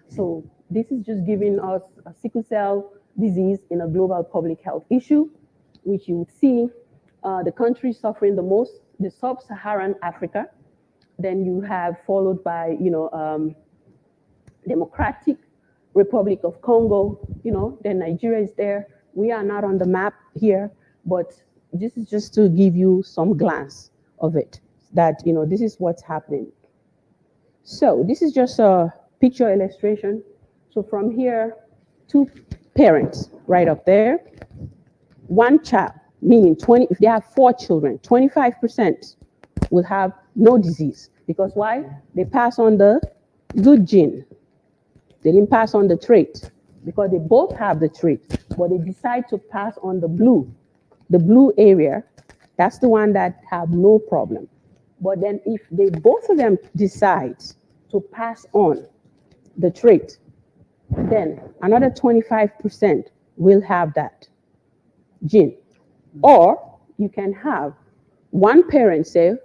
So this is just giving us a sickle cell disease in a global public health issue, which you would see the country suffering the most, the sub-Saharan Africa. Then you have followed by, Democratic Republic of Congo, then Nigeria is there. We are not on the map here, but this is just to give you some glance of it, that, this is what's happening. So this is just a picture illustration. So from here, 2 parents right up there, 1 child, meaning 20, if they have 4 children, 25% will have no disease. Because why? They pass on the good gene. They didn't pass on the trait, because they both have the trait, but they decide to pass on the blue area. That's the one that have no problem. But then if they both of them decide to pass on the trait, then another 25% will have that gene. Or you can have one parent say,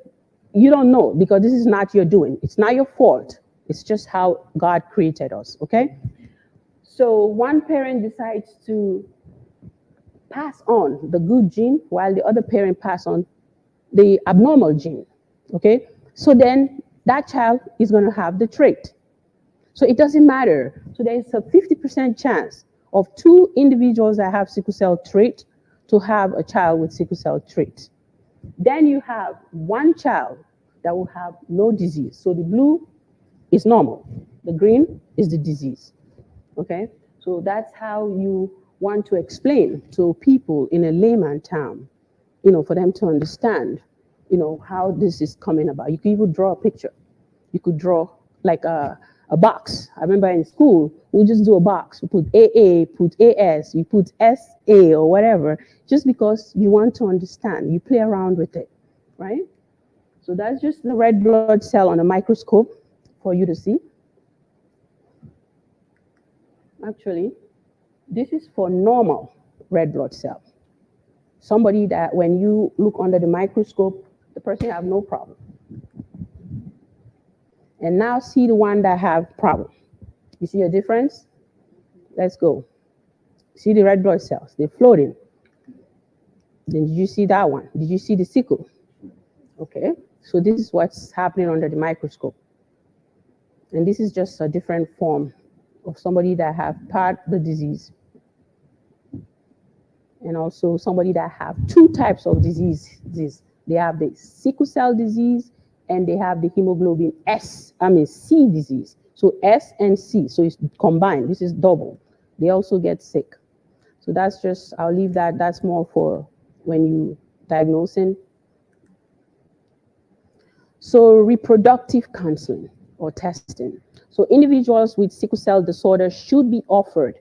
you don't know, because this is not your doing. It's not your fault. It's just how God created us, okay? So one parent decides to pass on the good gene while the other parent pass on the abnormal gene, okay? So then that child is gonna have the trait. So it doesn't matter. So there's a 50% chance of 2 individuals that have sickle cell trait to have a child with sickle cell trait. Then you have 1 child that will have no disease. So the blue is normal. The green is the disease, okay? So that's how you want to explain to people in a layman term, for them to understand, how this is coming about. You could even draw a picture. You could draw like a box. I remember in school, we'll just do a box. We put AA, put AS, we put SA or whatever, just because you want to understand. You play around with it, right? So that's just the red blood cell on a microscope. for you to see. Actually, this is for normal red blood cell. Somebody that when you look under the microscope, the person have no problem. And now see the one that have problem. You see a difference? Let's go. See the red blood cells, they're floating. Then did you see that one? Did you see the sickle? Okay, so this is what's happening under the microscope. And this is just a different form of somebody that have part the disease. And also somebody that have two types of disease. They have the sickle cell disease and they have the hemoglobin C disease. So S and C, so it's combined. This is double. They also get sick. So that's just, I'll leave that. That's more for when you diagnosing. So reproductive counseling or testing. So individuals with sickle cell disorder should be offered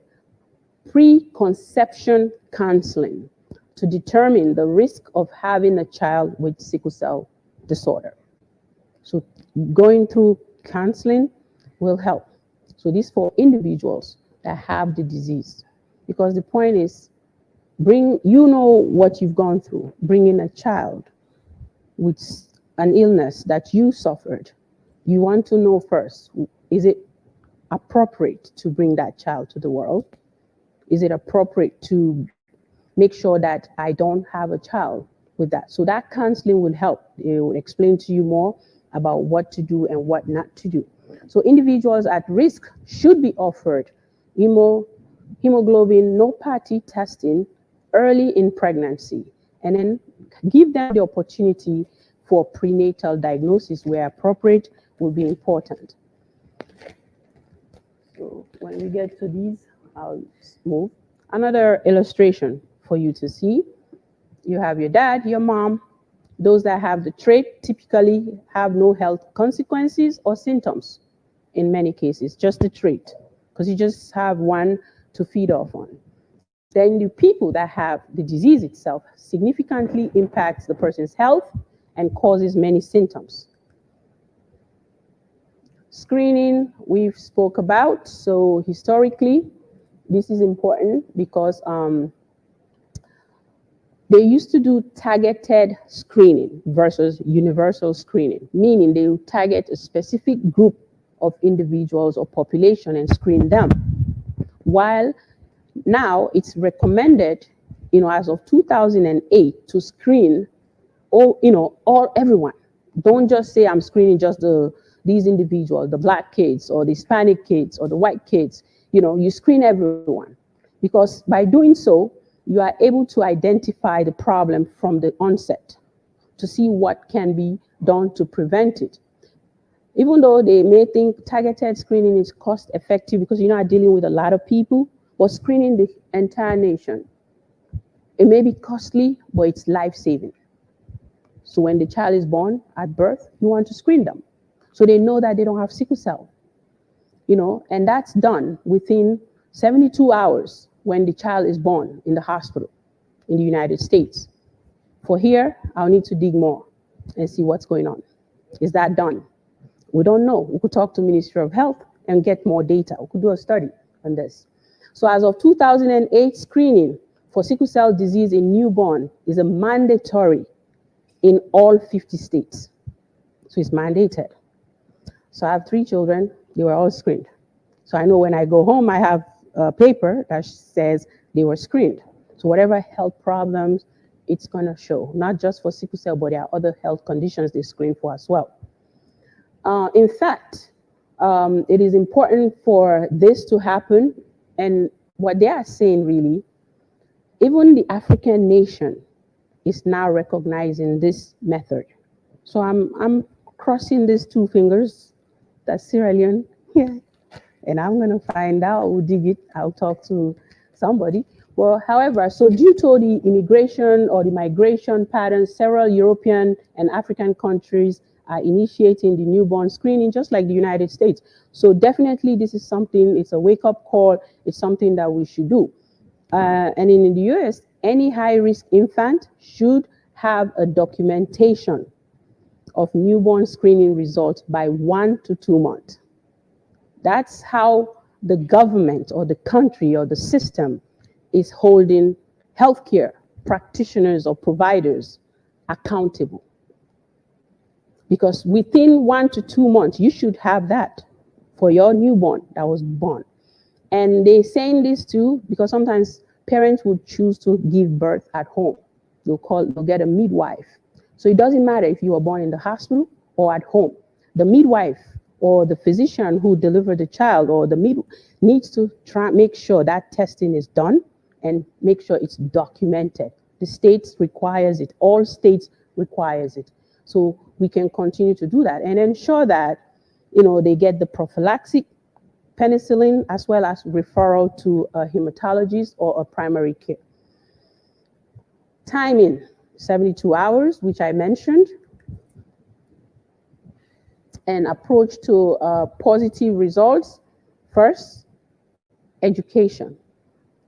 pre-conception counseling to determine the risk of having a child with sickle cell disorder. So going through counseling will help. So this for individuals that have the disease, because the point is, you know what you've gone through, bringing a child with an illness that you suffered. You want to know first, is it appropriate to bring that child to the world? Is it appropriate to make sure that I don't have a child with that? So that counseling will help. It will explain to you more about what to do and what not to do. So individuals at risk should be offered hemoglobin no-party testing early in pregnancy, and then give them the opportunity for prenatal diagnosis where appropriate will be important. So when we get to these, I'll move. Another illustration for you to see. You have your dad, your mom. Those that have the trait typically have no health consequences or symptoms in many cases, just the trait, because you just have one to feed off on. Then the people that have the disease itself significantly impacts the person's health and causes many symptoms. Screening, we've spoke about. So historically, this is important because they used to do targeted screening versus universal screening, meaning they would target a specific group of individuals or population and screen them. While now it's recommended, as of 2008 to screen everyone. Don't just say I'm screening just these individuals, the black kids or the Hispanic kids or the white kids. You screen everyone, because by doing so, you are able to identify the problem from the onset to see what can be done to prevent it. Even though they may think targeted screening is cost effective because you're not dealing with a lot of people, but screening the entire nation, it may be costly, but it's life-saving. So when the child is born at birth, you want to screen them so they know that they don't have sickle cell, and that's done within 72 hours when the child is born in the hospital in the United States. For here, I'll need to dig more and see what's going on. Is that done? We don't know. We could talk to Ministry of Health and get more data. We could do a study on this. So as of 2008, screening for sickle cell disease in newborn is a mandatory in all 50 states. So it's mandated. So I have 3 children. They were all screened. So I know when I go home, I have a paper that says they were screened. So whatever health problems, it's going to show, not just for sickle cell, but there are other health conditions they screen for as well. In fact, it is important for this to happen. And what they are saying really, even the African nation is now recognizing this method. So I'm crossing these 2 fingers. That's Sierra Leone. Yeah. And I'm going to find out, we'll dig it, I'll talk to somebody. Well, however, so due to the immigration or the migration patterns, several European and African countries are initiating the newborn screening, just like the United States. So definitely this is something, it's a wake-up call, it's something that we should do. And in the US, any high-risk infant should have a documentation of newborn screening results by 1 to 2 months. That's how the government or the country or the system is holding healthcare practitioners or providers accountable. Because within 1 to 2 months, you should have that for your newborn that was born. And they're saying this too because sometimes parents would choose to give birth at home. They'll get a midwife. So it doesn't matter if you were born in the hospital or at home. The midwife or the physician who delivered the child or the needs to make sure that testing is done and make sure it's documented. The states requires it. All states requires it. So we can continue to do that and ensure that, they get the prophylactic penicillin as well as referral to a hematologist or a primary care. Timing, 72 hours, which I mentioned. And approach to positive results. First, education.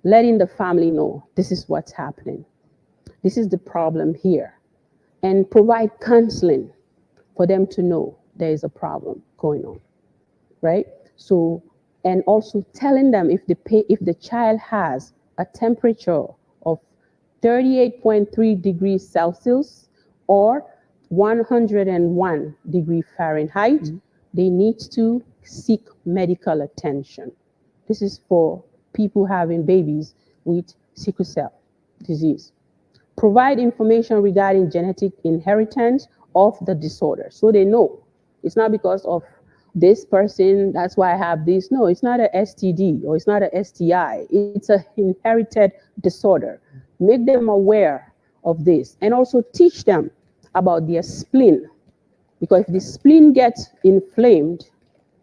Letting the family know this is what's happening. This is the problem here. And provide counseling for them to know there is a problem going on, right? So, and also telling them if the child has a temperature of 38.3 degrees Celsius or 101 degree Fahrenheit, they need to seek medical attention. This is for people having babies with sickle cell disease. Provide information regarding genetic inheritance of the disorder. So they know it's not because of this person, that's why I have this. No, it's not a STD or it's not a STI. It's an inherited disorder. Make them aware of this and also teach them about their spleen. Because if the spleen gets inflamed,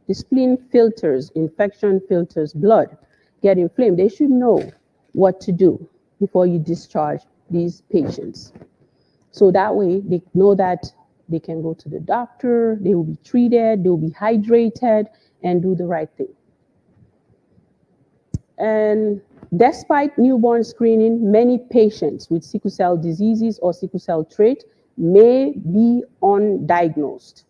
the spleen filters, infection filters blood, get inflamed. They should know what to do before you discharge these patients. So that way they know that they can go to the doctor, they will be treated, they will be hydrated and do the right thing. And despite newborn screening, many patients with sickle cell diseases or sickle cell trait may be undiagnosed,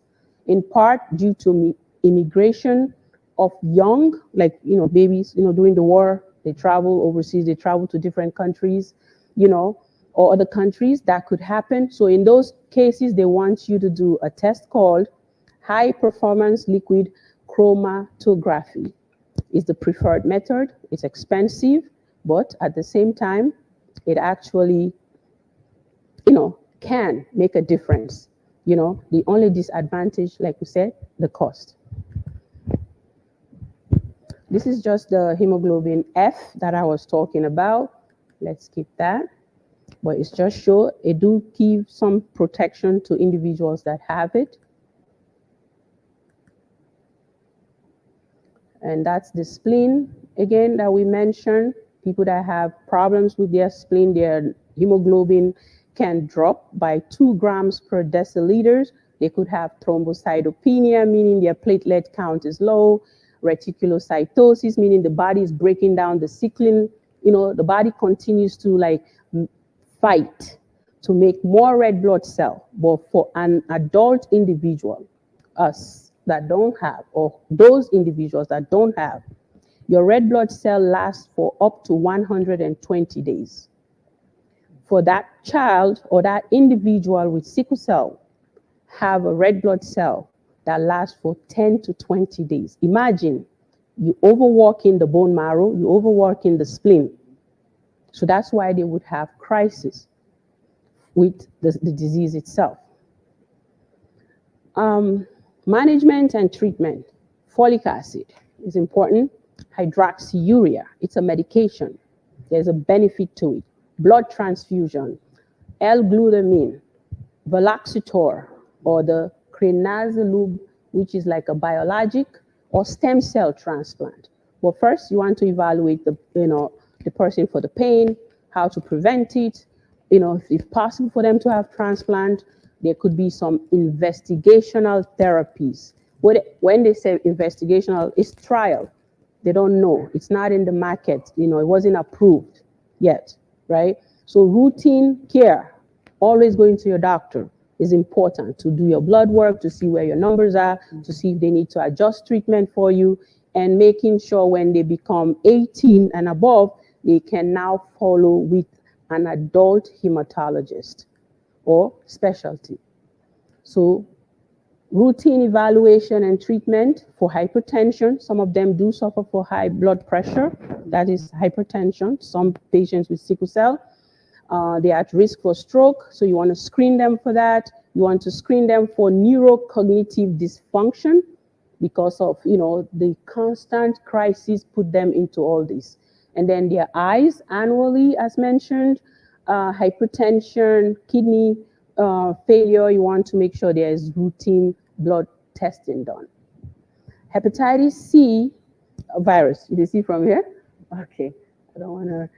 in part due to immigration of young, babies, during the war, they travel overseas, they travel to different countries, or other countries. That could happen. So in those cases, they want you to do a test called high performance liquid chromatography. It's the preferred method. It's expensive, but at the same time, it actually, can make a difference. The only disadvantage, like we said, the cost. This is just the hemoglobin F that I was talking about. Let's skip that. But it's just show it do give some protection to individuals that have it. And that's the spleen, again, that we mentioned. People that have problems with their spleen, their hemoglobin can drop by 2 grams per deciliter. They could have thrombocytopenia, meaning their platelet count is low. Reticulocytosis, meaning the body is breaking down the sickling. The body continues to fight to make more red blood cell. But for an adult individual, us that don't have, or those individuals that don't have, your red blood cell lasts for up to 120 days. For that child or that individual with sickle cell, have a red blood cell that lasts for 10 to 20 days. Imagine you overworking the bone marrow, you overworking the spleen. So that's why they would have crisis with the disease itself. Management and treatment. Folic acid is important. Hydroxyurea, it's a medication. There's a benefit to it. Blood transfusion. L-glutamine, Valaxitor, or the crenazolube, which is like a biologic, or stem cell transplant. Well, first you want to evaluate the person for the pain, how to prevent it. If possible for them to have transplant, there could be some investigational therapies. When they say investigational, it's trial. They don't know. It's not in the market. It wasn't approved yet, right? So routine care, always going to your doctor, is important to do your blood work, to see where your numbers are, to see if they need to adjust treatment for you, and making sure when they become 18 and above, they can now follow with an adult hematologist or specialty. So routine evaluation and treatment for hypertension. Some of them do suffer for high blood pressure. That is hypertension. Some patients with sickle cell, they're at risk for stroke. So you want to screen them for that. You want to screen them for neurocognitive dysfunction because of, the constant crisis put them into all this. And then their eyes annually, as mentioned, hypertension, kidney failure, you want to make sure there is routine blood testing done. Hepatitis C virus, you see from here? Okay, I don't want to.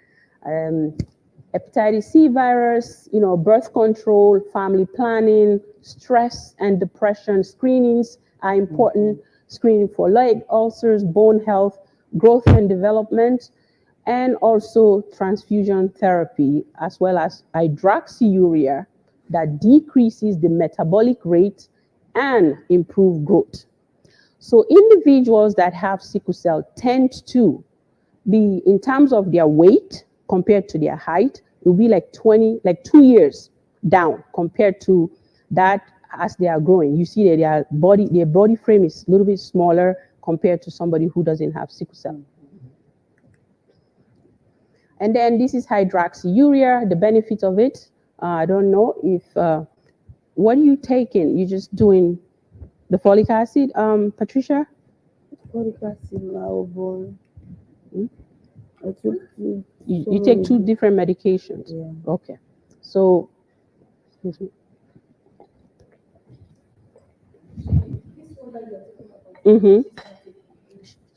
Hepatitis C virus, birth control, family planning, stress and depression screenings are important. Screening for leg ulcers, bone health, growth and development, and also transfusion therapy, as well as hydroxyurea that decreases the metabolic rate and improve growth. So individuals that have sickle cell tend to be, in terms of their weight compared to their height, it will be like 2 years down compared to that as they are growing. You see that their body frame is a little bit smaller compared to somebody who doesn't have sickle cell. And then this is hydroxyurea, the benefit of it. I don't know if, what are you taking? You just doing the folic acid, Patricia? Folic acid, Malbon. I took You take 2 different medications. Yeah. Okay. So, excuse me.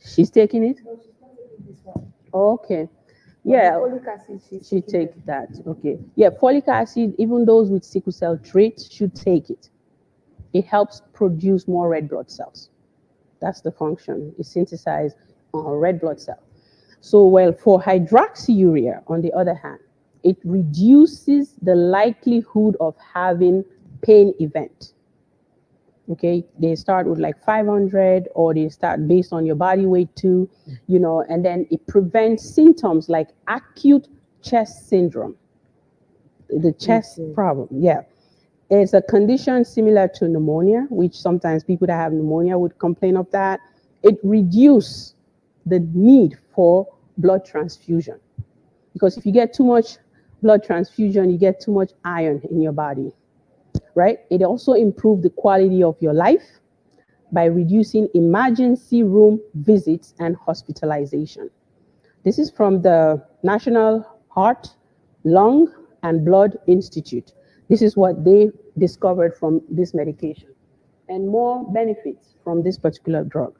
She's taking it? Okay. Yeah. Folic acid, She take that. Okay. Yeah, folic acid, even those with sickle cell traits should take it. It helps produce more red blood cells. That's the function. It synthesizes red blood cell. So, well, for hydroxyurea, on the other hand, it reduces the likelihood of having pain event. Okay, they start with like 500, or they start based on your body weight too, and then it prevents symptoms like acute chest syndrome, the chest problem. Yeah, it's a condition similar to pneumonia, which sometimes people that have pneumonia would complain of that. It reduces the need for blood transfusion, because if you get too much blood transfusion, you get too much iron in your body. Right? It also improves the quality of your life by reducing emergency room visits and hospitalization. This is from the National Heart, Lung, and Blood Institute. This is what they discovered from this medication, and more benefits from this particular drug.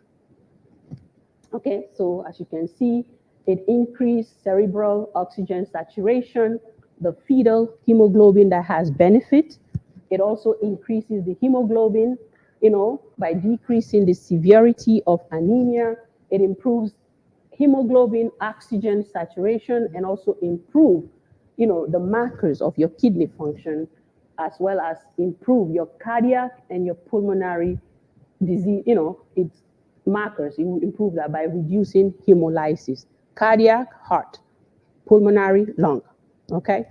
Okay, so as you can see, it increased cerebral oxygen saturation, the fetal hemoglobin that has benefit. It also increases the hemoglobin, by decreasing the severity of anemia. It improves hemoglobin oxygen saturation, and also improve, the markers of your kidney function, as well as improve your cardiac and your pulmonary disease, its markers. You will improve that by reducing hemolysis. Cardiac, heart; pulmonary, lung. Okay?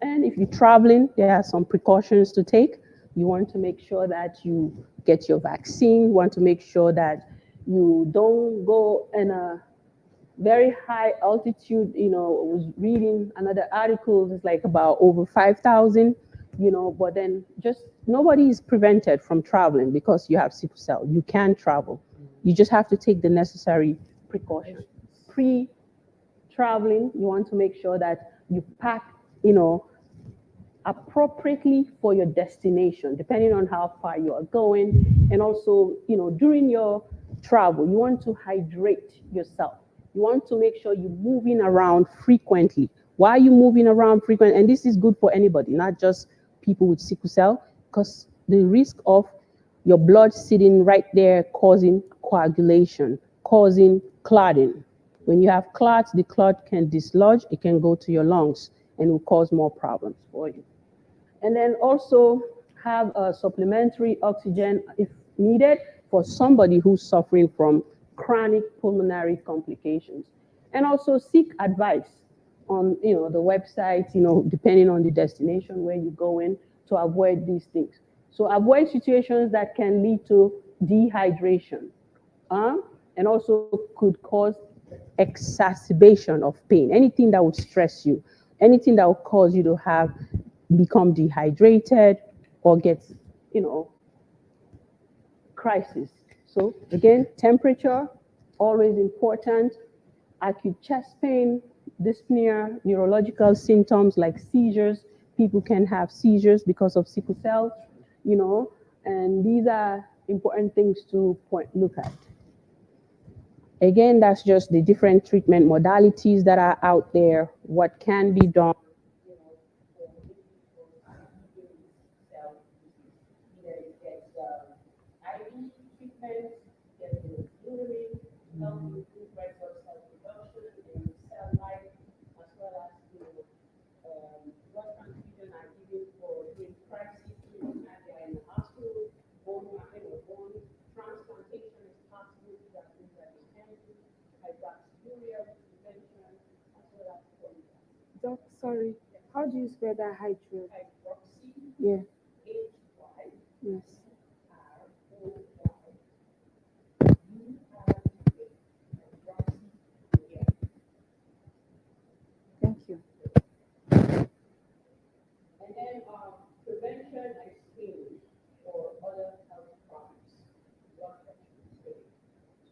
And if you're traveling, there are some precautions to take. You want to make sure that you get your vaccine. You want to make sure that you don't go in a very high altitude. I was reading another article, it's like about over 5,000, but then just nobody is prevented from traveling because you have sickle cell. You can travel. You just have to take the necessary precautions. Pre-traveling, you want to make sure that you pack, appropriately for your destination, depending on how far you are going. And also, during your travel, you want to hydrate yourself. You want to make sure you're moving around frequently. Why are you moving around frequently? And this is good for anybody, not just people with sickle cell, because the risk of your blood sitting right there causing coagulation, causing clotting. When you have clots, the clot can dislodge, it can go to your lungs, and will cause more problems for you. And then also have a supplementary oxygen if needed for somebody who's suffering from chronic pulmonary complications. And also seek advice on the website, depending on the destination where you go in, to avoid these things. So avoid situations that can lead to dehydration, and also could cause exacerbation of pain. Anything that would stress you, anything that would cause you to become dehydrated or get, crisis. So again, temperature, always important. Acute chest pain, dyspnea, neurological symptoms like seizures. People can have seizures because of sickle cell, and these are important things to look at. Again, that's just the different treatment modalities that are out there, what can be done. Either it gets IV treatment, get the glutamine, help improve red blood cell production and cell life, as well as blood transfusion are given for during crisis, when they are in the hospital, bone transplantation is possible. These are things that they can do. Hydroxyurea prevention, as well as folic acid. Doc, sorry. How do you spell that hydro? Hydroxy, Yeah. H-Y, Yes. Thank you. And then prevention and screening for other health problems, blood pressure screening.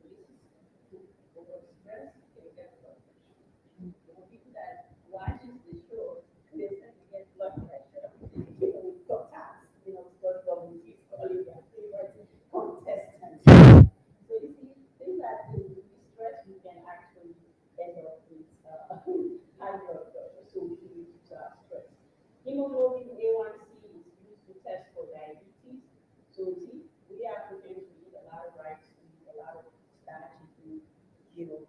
So this is to overstress and get blood pressure. For people that watches the show, they tend to get blood pressure. With doctors, because WC is probably their favorite contestant. So you see, things that if we stress, we can actually end up with high blood pressure. So we should reduce our stress. Hemoglobin A1C is used to test for diabetes. So see, we Africans, we eat a lot of rice, we eat a lot of starchy food,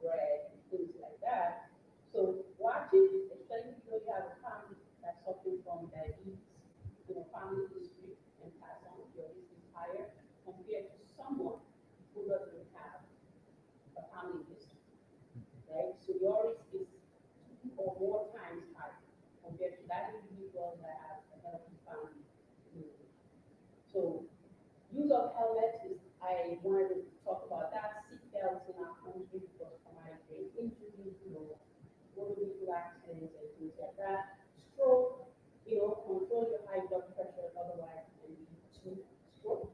bread, and things like that. So watch it, especially if you have a family that's suffering from diabetes, family history, and pass on your risk is higher compared to someone who doesn't have a family history, right? So your risk is 2 or more times higher compared to that individual that has a healthy family. So use of helmets is, I wanted to talk about that. Seat belts in our country because traumatic brain injury, motor vehicle accidents and things like that. Stroke, control your high blood pressure, otherwise it can lead to stroke.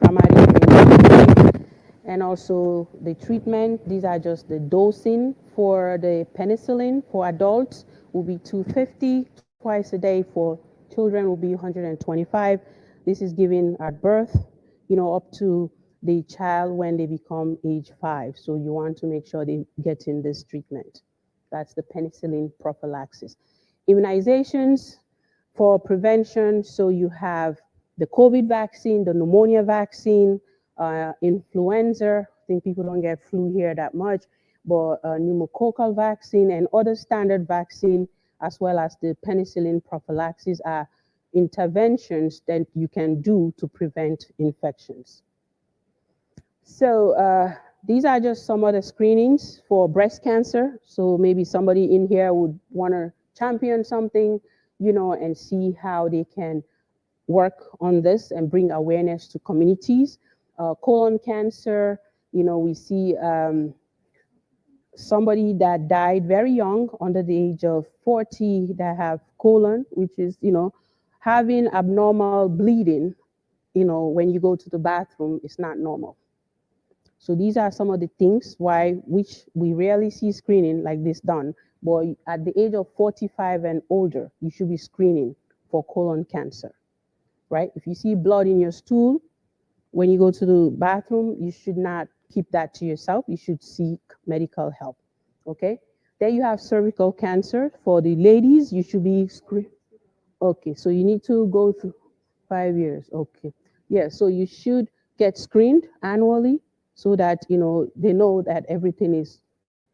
Traumatic brain injury, and also the treatment. These are just the dosing for the penicillin for adults will be 250 twice a day. For children will be 125. This is given at birth, up to the child when they become age 5. So you want to make sure they get in this treatment. That's the penicillin prophylaxis. Immunizations for prevention. So you have the COVID vaccine, the pneumonia vaccine, influenza. I think people don't get flu here that much, but pneumococcal vaccine and other standard vaccine, as well as the penicillin prophylaxis, are interventions that you can do to prevent infections. So these are just some of the screenings for breast cancer. So maybe somebody in here would want to champion something, and see how they can work on this and bring awareness to communities. Colon cancer, we see somebody that died very young, under the age of 40, that have colon, which is, having abnormal bleeding, when you go to the bathroom, it's not normal. So these are some of the things which we rarely see screening like this done. But at the age of 45 and older, you should be screening for colon cancer, right? If you see blood in your stool when you go to the bathroom, you should not keep that to yourself. You should seek medical help, okay? Then you have cervical cancer. For the ladies, you should be screened. Okay, so you need to go through 5 years. Okay. Yeah, so you should get screened annually so that they know that everything is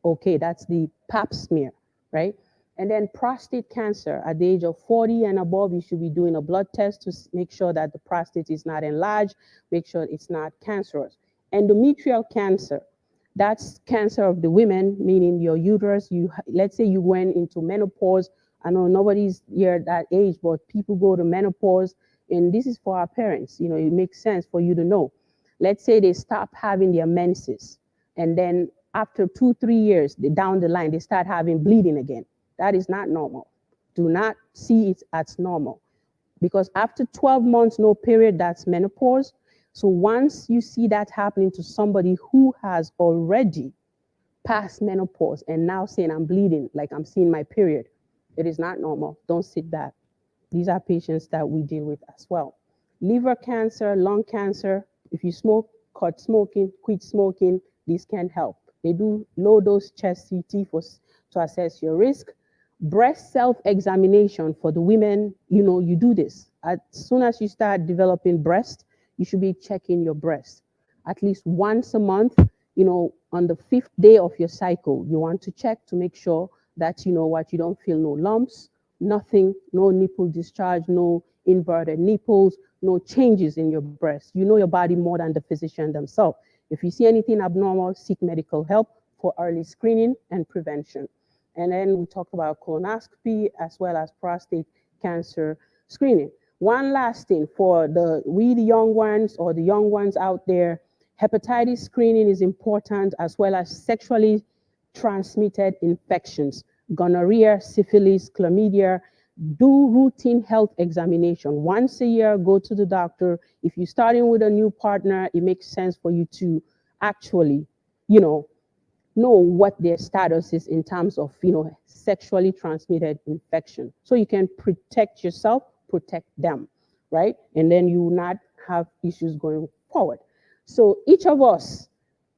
okay. That's the pap smear, right? And then prostate cancer, at the age of 40 and above, you should be doing a blood test to make sure that the prostate is not enlarged, make sure it's not cancerous. Endometrial cancer, that's cancer of the women, meaning your uterus. Let's say you went into menopause. I know nobody's here at that age, but people go to menopause, and this is for our parents. It makes sense for you to know. Let's say they stop having their menses, and then after 2-3 years down the line, they start having bleeding again. That is not normal. Do not see it as normal, because after 12 months, no period, that's menopause. So once you see that happening to somebody who has already passed menopause and now saying, I'm bleeding, like I'm seeing my period, it is not normal. Don't sit that. These are patients that we deal with as well. Liver cancer, lung cancer. If you smoke, cut smoking, quit smoking, these can help. They do low dose chest CT to assess your risk. Breast self-examination for the women, you do this. As soon as you start developing breast, you should be checking your breast at least once a month. On the 5th day of your cycle, you want to check to make sure that you don't feel no lumps, nothing, no nipple discharge, no inverted nipples, no changes in your breast. You know your body more than the physician themselves. If you see anything abnormal, seek medical help for early screening and prevention. And then we talk about colonoscopy as well as prostate cancer screening. One last thing for the young ones, or the young ones out there, hepatitis screening is important, as well as sexually transmitted infections, gonorrhea, syphilis, chlamydia. Do routine health examination once a year. Go to the doctor. If you're starting with a new partner, it makes sense for you to actually, know what their status is in terms of, sexually transmitted infection. So you can protect yourself, protect them, right? And then you will not have issues going forward. So each of us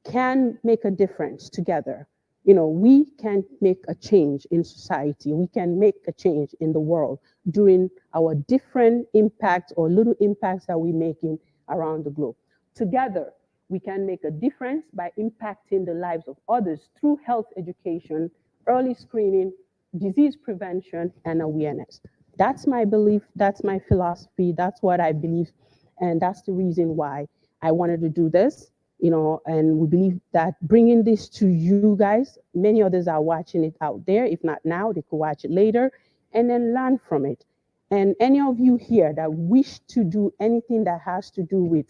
can make a difference together. We can make a change in society. We can make a change in the world during our different impacts or little impacts that we're making around the globe. Together, we can make a difference by impacting the lives of others through health education, early screening, disease prevention, and awareness. That's my belief. That's my philosophy. That's what I believe. And that's the reason why I wanted to do this. And we believe that bringing this to you guys, many others are watching it out there. If not now, they could watch it later and then learn from it. And any of you here that wish to do anything that has to do with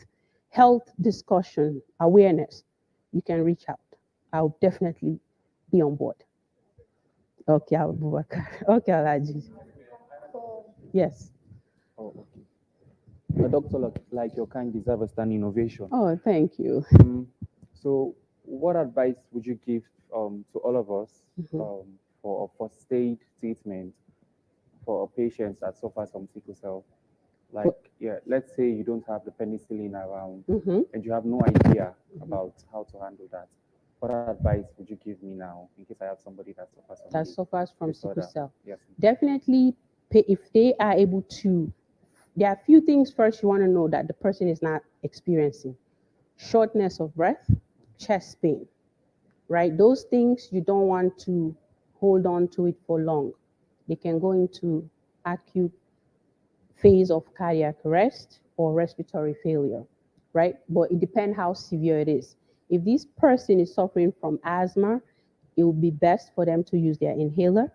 health discussion, awareness, you can reach out. I'll definitely be on board. Okay, Abubakar. Okay, Alaji. Yes. Oh, okay. A doctor like your kind deserve a standing ovation. Oh, thank you. So, what advice would you give to all of us for first aid treatment for patients that suffer from sickle cell? Like, yeah, let's say you don't have the penicillin around Mm-hmm. and you have no idea about how to handle that. What advice would you give me now in case I have somebody that suffers from That this suffers from sickle disorder? cell. Yes. Definitely, if they are able to, there are a few things first you want to know that the person is not experiencing: shortness of breath, chest pain, right? Those things you don't want to hold on to it for long. They can go into acute phase of cardiac arrest or respiratory failure, right? But it depends how severe it is. If this person is suffering from asthma, it would be best for them to use their inhaler.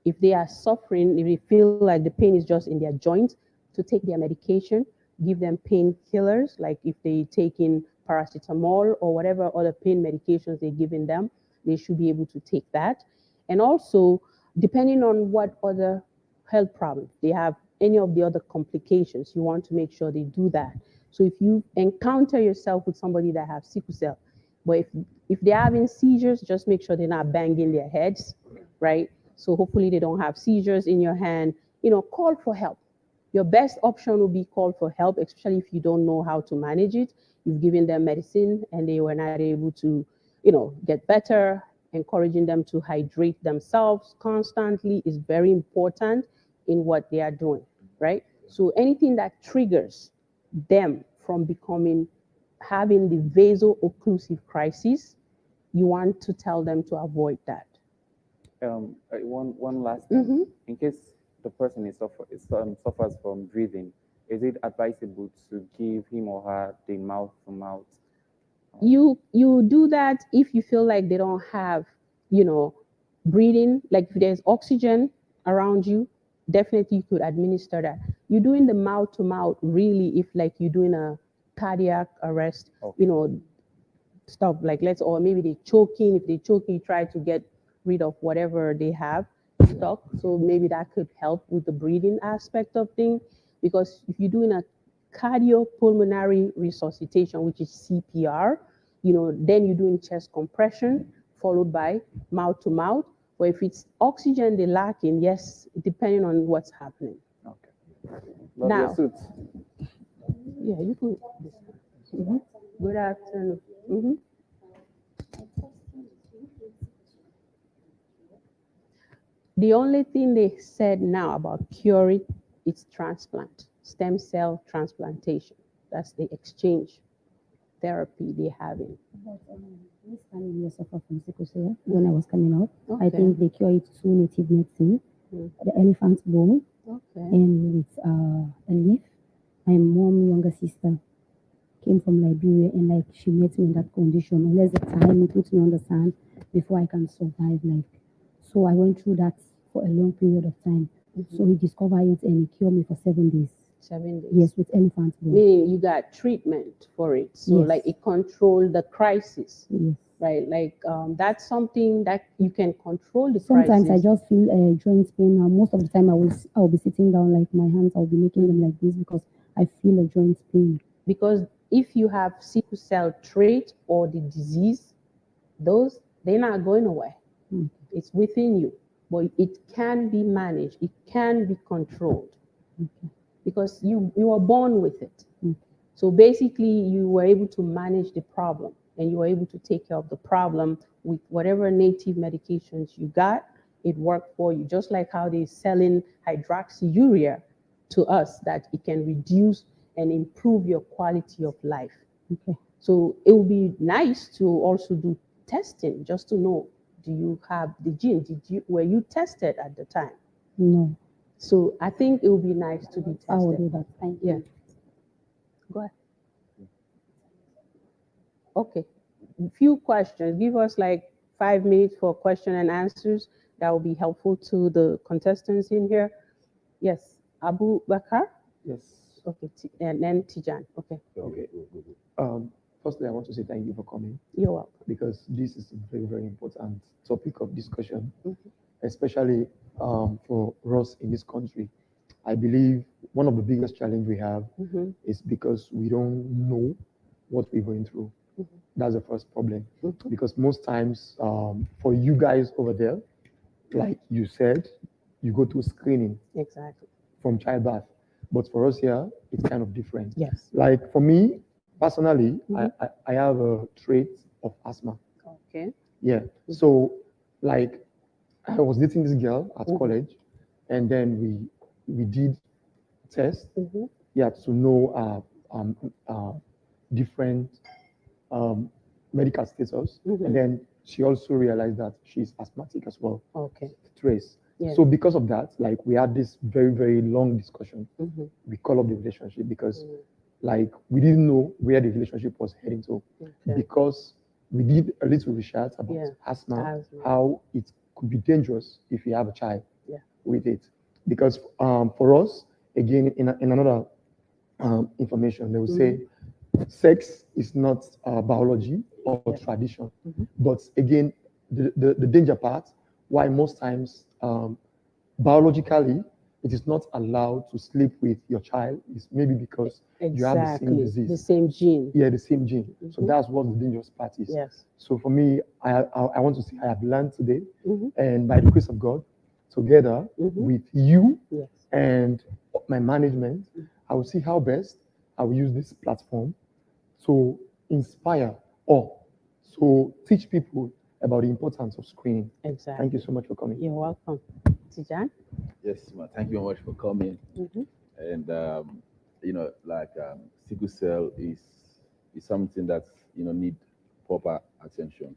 If they are suffering, if they feel like the pain is just in their joint, to take their medication, give them painkillers, like if they take in paracetamol or whatever other pain medications they're giving them, they should be able to take that. And also, depending on what other health problems they have, any of the other complications, you want to make sure they do that. So if you encounter yourself with somebody that has sickle cell, but if they're having seizures, just make sure they're not banging their heads, right? So hopefully they don't have seizures in your hand. Call for help. Your best option will be call for help, especially if you don't know how to manage it. You've given them medicine and they were not able to, get better. Encouraging them to hydrate themselves constantly is very important in what they are doing, right? So anything that triggers them from having the vaso-occlusive crisis, you want to tell them to avoid that. One last thing. Mhm. In case the person suffers from breathing, is it advisable to give him or her the mouth to mouth? You do that if you feel like they don't have, breathing, like if there's oxygen around you, definitely you could administer that. You're doing the mouth to mouth really if like you're doing a cardiac arrest, Okay. stuff like or maybe they're choking. If they're choking, try to get rid of whatever they have stuck. So maybe that could help with the breathing aspect of things. Because if you're doing a cardiopulmonary resuscitation, which is CPR, then you're doing chest compression followed by mouth to mouth. Or if it's oxygen they're lacking, yes, depending on what's happening. Okay. Love Now- your suit. Yeah, you can. Mhm. Good afternoon. Mhm. The only thing they said now about curing is transplant, stem cell transplantation. That's the exchange therapy they're having. This family was suffer from sickle cell when I was coming up. I Okay. think they cure it through native medicine, the elephant's bone, Okay. and with a leaf. My mom, younger sister, came from Liberia, and like she met me in that condition. Unless the time it puts me on the sand before I can survive. So I went through that for a long period of time. So he discovered it and he cured me for 7 days. 7 days. Yes, with elephant's bone. Meaning you got treatment for it. So Yes. like it controlled the crisis, Yes. right? Like that's something that you can control the Sometimes I crisis. just feel joint pain. Most of the time I'll be sitting down, like my hands, I'll be making them like this because I feel a joint pain. Because if you have sickle cell trait or the disease, they're not going away. It's within you, but it can be managed. It can be controlled because you were born with it. So basically, you were able to manage the problem and you were able to take care of the problem with whatever native medications you got. It worked for you, just like how they're selling hydroxyurea to us, that it can reduce and improve your quality of life. Okay. So it would be nice to also do testing just to know, do you have the gene? Were you tested at the time? No, So I think it would be nice to be tested. I will do that. Thank you. Yeah. Go ahead. Okay. Few questions. Give us like 5 minutes for question and answers. That will be helpful to the contestants in here. Yes. Abu Bakar? Yes. Okay. And then Tijan. Okay. Okay. Firstly, I want to say thank you for coming You're welcome. because this is a very, very important topic of discussion, Mhm. especially for us in this country. I believe one of the biggest challenge we have Mhm. is because we don't know what we're going through. Mhm. That's the first problem. Mhm. Because most times, for you guys over there, like you said, you go through screening Exactly. from childbirth. But for us here, it's kind of different. Yes. Like for me, personally, Mhm. I have a trait of asthma. Okay. Yeah. So like I was dating this girl at Mhm. college, and then we did test. Mhm. Yeah, to know different um, medical status, Mhm. and then she also realized that she's asthmatic as well. Okay. Trace. Yeah. So because of that, like we had this very very long discussion. Mhm. We call up the relationship because Mhm. like we didn't know where the relationship was heading to, Okay. because we did a little research about Yeah. asthma, Asthma. how it could be dangerous if you have a child Yeah. with it. Because for us, again, in another information, they will say sex is not biology or Yeah. tradition. Mhm. But again, the danger part, why most times biologically it is not allowed to sleep with your child, is maybe because you have the same Exactly. disease. The same gene. Yeah, the same gene. So Mhm. that's what the dangerous part is. Yes. So for me, I want to say I have learned today, Mhm. and by the grace of God, together Mhm. with you Yes. and my management, I will see how best I will use this platform to inspire or to teach people about the importance of screening. Exactly. Thank you so much for coming. You're welcome. Tijan? Yes, ma. Thank you very much for coming. Mm-hmm. And like sickle cell is something that need proper attention.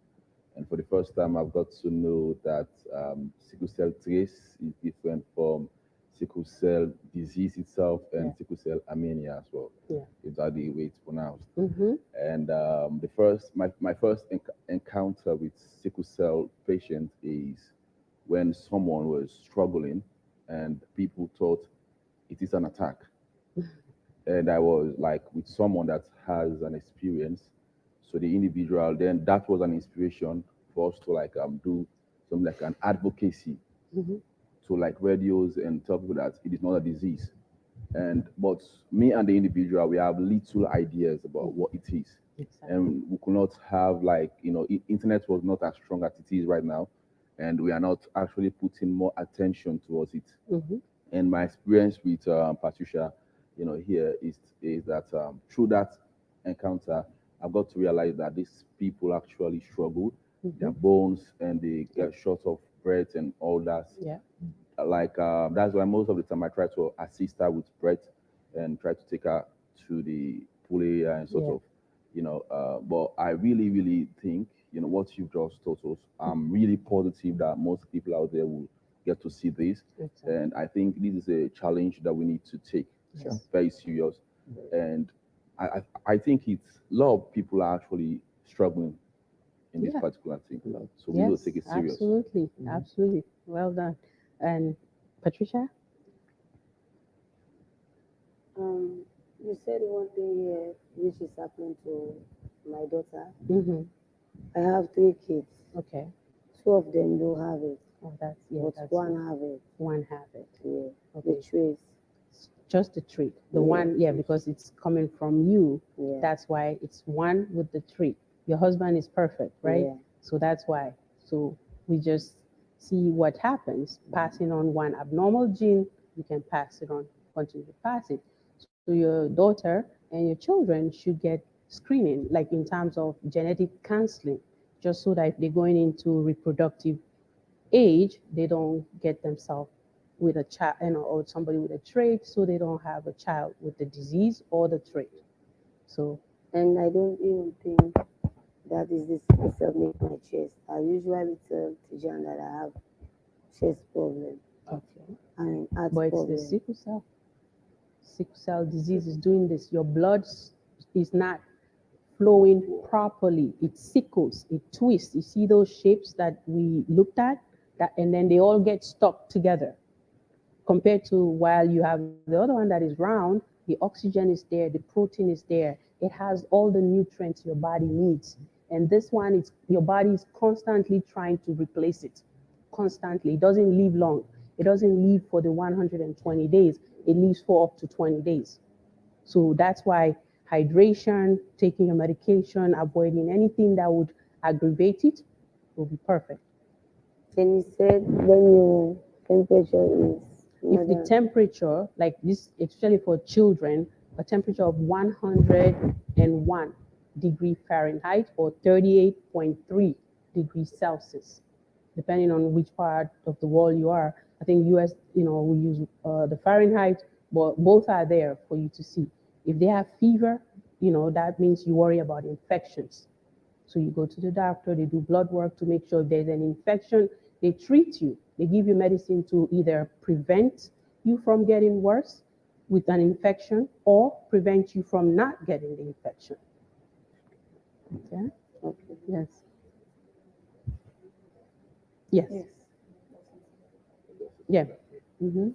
And for the first time, I've got to know that sickle cell trace is different from sickle cell disease itself and Yeah. sickle cell anemia as well. Yeah. Is that the way it's pronounced? Mm-hmm. And my first encounter with sickle cell patient is when someone was struggling and people thought it is an attack. And I was like with someone that has an experience. So the individual, then that was an inspiration for us to like do something like an advocacy Mm-hmm. to like radios and tell people that it is not a disease. And but me and the individual, we have little ideas about what it is. Exactly. And we could not have like internet was not as strong as it is right now, and we are not actually putting more attention towards it. Mm-hmm. And my experience with Patricia, here is that through that encounter, I've got to realize that these people actually struggle, their bones, and they get short of breath and all that. Yeah. Like that's why most of the time I try to assist her with breath and try to take her to the pool area and sort Yeah. of, but I really, really think, what you've just taught us, I'm really positive that most people out there will get to see this. Exactly. And I think this is a challenge that we need to take Yes. very serious. And I think it's a lot of people are actually struggling in this Yeah. particular thing. So we need to take it serious. Absolutely. Absolutely. Well done. And Patricia? You said one thing here, which is happening to my daughter. Mm-hmm. I have 3 kids. Okay. 2 of them don't have it, Oh, but that's one have it. one habit. Yeah, Okay. the trace. Just the trait. The Yeah. one, yeah, because it's coming from you. Yeah. That's why it's one with the trait. Your husband is perfect, right? Yeah. So that's why. So we just see what happens. Passing on one abnormal gene, you can pass it on, continue to pass it. So your daughter and your children should get screening, like in terms of genetic counseling, just so that if they're going into reproductive age, they don't get themselves with a child, or somebody with a trait, so they don't have a child with the disease or the trait. So, And I don't even think that is the sickle cell make my chest. I usually tell Tijan that I have chest problem okay. and heart But it's the problem. sickle cell. Sickle cell disease is doing this. Your blood is not flowing properly. It sickles, it twists. You see those shapes that we looked at, and then they all get stuck together. Compared to while you have the other one that is round, the oxygen is there, the protein is there. It has all the nutrients your body needs. And this one, is your body is constantly trying to replace it. Constantly. It doesn't live long. It doesn't live for the 120 days. It lives for up to 20 days. So that's why hydration, taking your medication, avoiding anything that would aggravate it will be perfect. And he said when your temperature is If the temperature, like this, especially for children, a temperature of 101 degree Fahrenheit or 38.3 degrees Celsius, depending on which part of the world you are. I think US, we use the Fahrenheit, but both are there for you to see. If they have fever, that means you worry about infections. So you go to the doctor, they do blood work to make sure if there's an infection, they treat you. They give you medicine to either prevent you from getting worse with an infection or prevent you from not getting the infection. Okay? Okay. Yes. Yes. Yes. Yeah. Mm-hmm.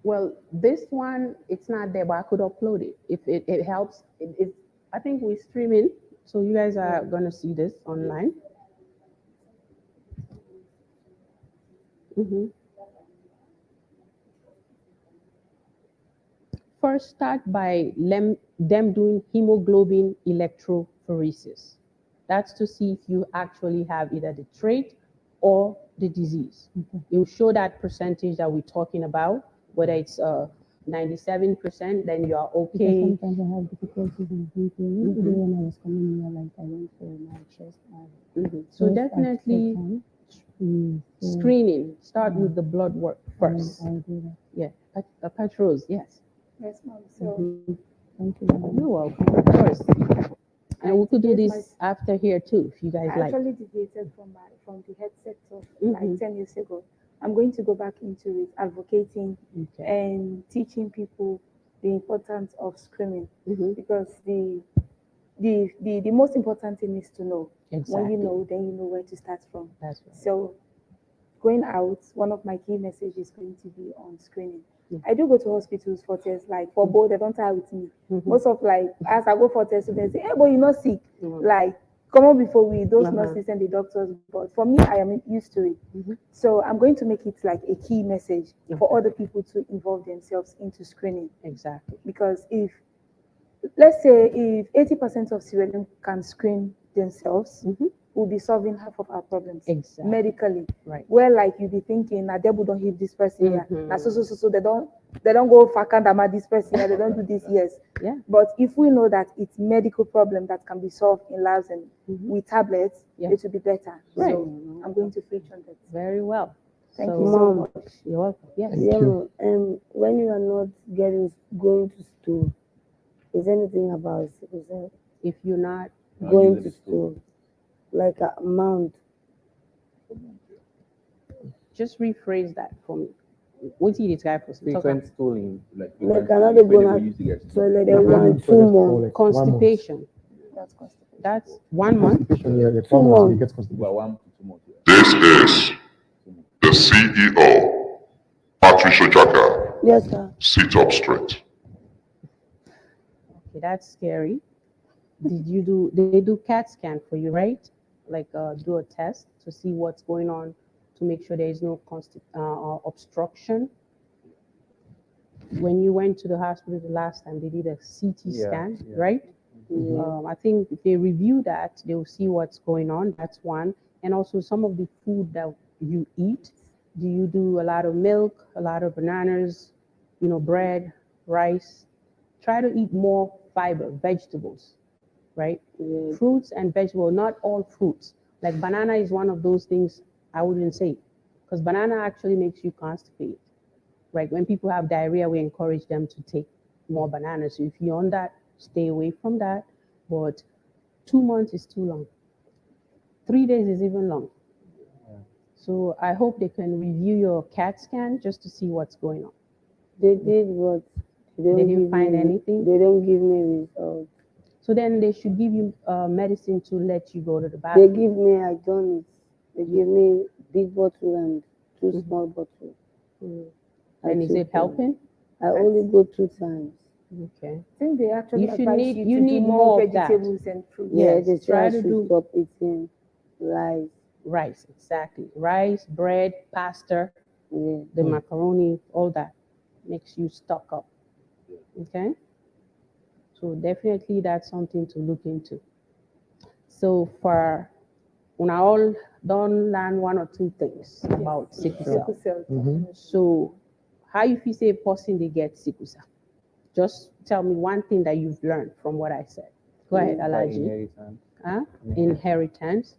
Well, this one, it's not there, but I could upload it. If it helps, I think we're streaming, so you guys are going to see this online. Mm-hmm. First, start by them doing hemoglobin electrophoresis. That's to see if you actually have either the trait or the disease. It will show that percentage that we're talking about, whether it's 97%, then you are okay. Because sometimes I have difficulties in breathing. Mhm. Even when I was coming here, like I went for my chest. So definitely screening. Start with the blood work first. I'll do that. Yeah, Patrose, yes. Yes, ma'am. So Thank you. You're welcome, of course. And we could do this after here too, if you guys I like. actually deviated from the health sector Mhm. like 10 years ago. I'm going to go back into it, advocating and teaching people the importance of screening, because the most important thing is to know. When you know, then you know where to start from. That's right. So going out, one of my key messages is going to be on screening. I do go to hospitals for tests, like for both, they don't tie with me. Most of as I go for tests, they say, hey, but you're not sick. Like, come on before we, those nurses and the doctors, but for me, I am used to it. So I'm going to make it like a key message for other people to involve themselves into screening. Exactly. Because let's say if 80% of Sierra Leone can screen themselves, we'll be solving half of our problems medically. Right. Where like you be thinking, na devil don't hit this person here. Na so they don't go fakandama this person here, they don't do this, yes. Yeah. But if we know that it's medical problem that can be solved in labs and with tablets, it will be better. Right. So I'm going to preach on that. Very well. Thank you so much. You're welcome. Yes. When you are not going to school, is anything about sickle cell? If you're not going to school, like a amount. Just rephrase that for me. What's this guy for? Frequent stooling. Like another gonna toilet 2 months. Constipation. That's constipation. That's 1 month. 2 months. Well, 1 to 2 months. This is the CEO, Patricia Jaka. Yes, sir. Sit up straight. Okay, that's scary. They do CAT scan for you, right? Like do a test to see what's going on, to make sure there is no obstruction. When you went to the hospital the last time, they did a CT scan, right? I think if they review that, they will see what's going on. That's one. And also some of the food that you eat. Do you do a lot of milk, a lot of bananas, bread, rice? Try to eat more fiber, vegetables, right? Fruits and vegetables, not all fruits. Like banana is one of those things I wouldn't say, because banana actually makes you constipated, right? When people have diarrhea, we encourage them to take more bananas. So if you're on that, stay away from that. But 2 months is too long. 3 days is even long. So I hope they can review your CAT scan just to see what's going on. They did what? They didn't find anything. They don't give me results. So then they should give you medicine to let you go to the bathroom. They give me, I done it. They give me big bottle and 2 small bottles. And is it helping? I only go 2 times. Okay. I think they actually advise you to need do more of that. vegetables and fruits. Yeah, they try try to to stop eating rice. Rice, exactly. Rice, bread, pasta, Yeah. the macaroni, all that makes you stock up. Okay? So definitely that's something to look into. So for una all don't learn one or two things about sickle cell. Sickle cell. So how if you say a person they get sickle cell? Just tell me one thing that you've learned from what I said. Go ahead, By Alaji. inheritance. Inheritance.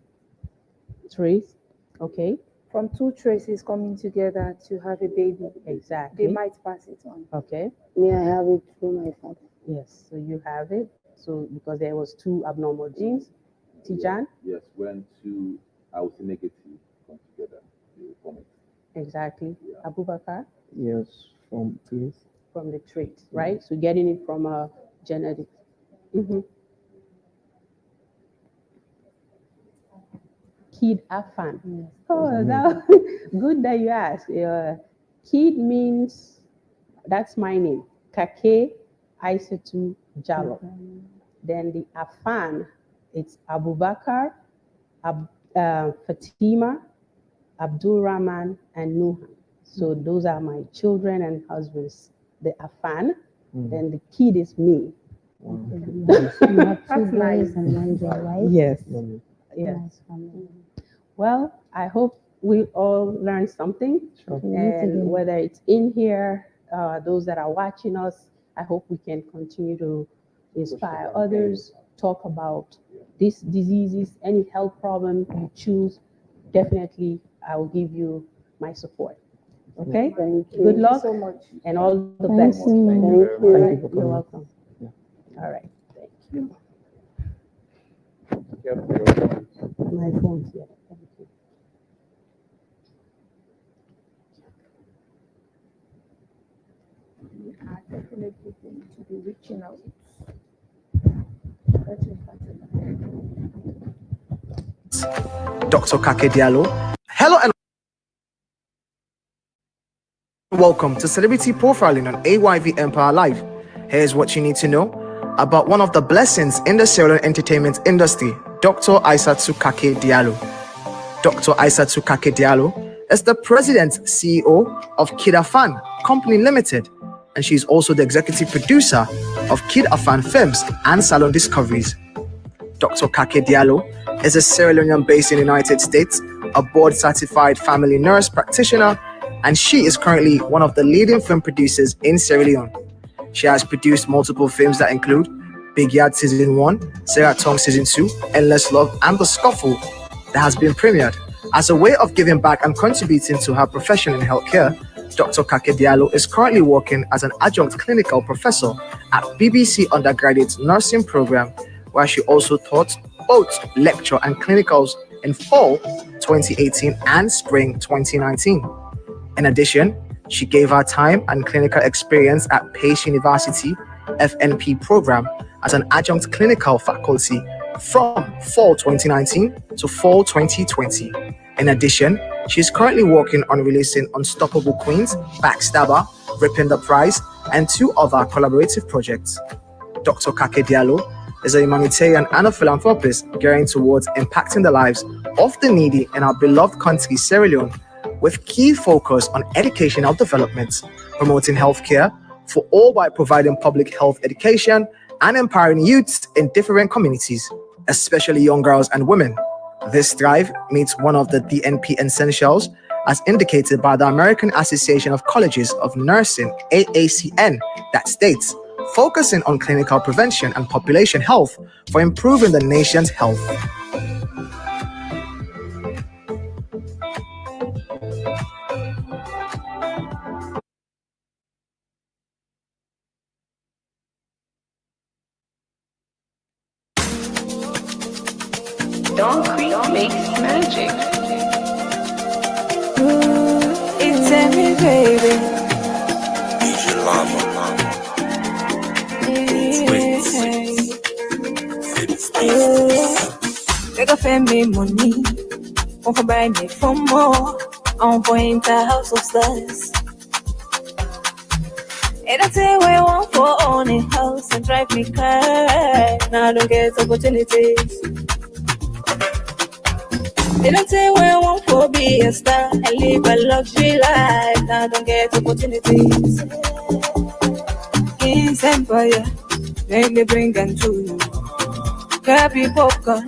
Trace. Okay. From two traces coming together to have a baby, Exactly. they might pass it on. Okay. Me, I have it through my father. Yes. So you have it. So because there was two abnormal genes. Tijan. Yes, when two, I would say negative, come together, they will form it. Exactly. Abubakar. Yes, from trace. From the trait, right? So getting it from a genetic. KID-AFAN. Yes. Oh, that, good that you asked. KID means, that's my name, Kakay-Diallo. Then the AFAN, it's Abubakar, Fatima, Abdul Rahman, and Nuhan. So those are my children and husbands. The AFAN, then the KID is me. You have two boys and one girl, right? Yes. Yes. Yes. Well, I hope we all learned something. And whether it's in here, those that are watching us, I hope we can continue to inspire others, talk about these diseases, any health problem you choose. Definitely, I will give you my support. Okay? Thank you. Good luck so much. and all the Thank best. you. Thank All you. right, you're welcome. All right. Thank you. My phone's here. Thank you. We are definitely going to be reaching out. Dr. Kakay-Diallo. Hello and welcome to Celebrity Profiling on AYV Empire Live. Here's what you need to know about one of the blessings in the Sierra Leone entertainment industry, Dr. Isatu Kakay-Diallo. Dr. Isatu Kakay-Diallo is the president CEO of KID-AFAN Company Limited, and she's also the executive producer of KID-AFAN Films and Salon Discoveries. Dr. Kakay-Diallo is a Sierra Leonean based in the United States, a board-certified family nurse practitioner, and she is currently one of the leading film producers in Sierra Leone. She has produced multiple films that include Big Yard Season 1, Sarah Tong Season 2, Endless Love, and The Scuffle, that has been premiered. As a way of giving back and contributing to her profession in healthcare, Dr. Kakay-Diallo is currently working as an adjunct clinical professor at BBC Undergraduate Nursing Program, where she also taught both lecture and clinicals in fall 2018 and spring 2019. In addition, she gave her time and clinical experience at Pace University FNP program as an adjunct clinical faculty from fall 2019 to fall 2020. In addition, she is currently working on releasing Unstoppable Queens, Backstabber, Ripping the Prize, and 2 other collaborative projects. Dr. Kakay-Diallo is a humanitarian and a philanthropist gearing towards impacting the lives of the needy in our beloved country, Sierra Leone, with key focus on educational development, promoting healthcare for all by providing public health education and empowering youths in different communities, especially young girls and women. This drive meets one of the DNP essentials as indicated by the American Association of Colleges of Nursing, AACN, that states, focusing on clinical prevention and population health for improving the nation's health. Don't creep makes magic. It's me, baby. DJ Llama. They go pay me money, won't for buy me for more. On point a house of stars. And I say we want for own a house and drive me car. Now I don't get opportunities. They don't say we want to be a star and live a luxury life. Now I don't get opportunities. In Empire, then they bring them to you. Grab your popcorn,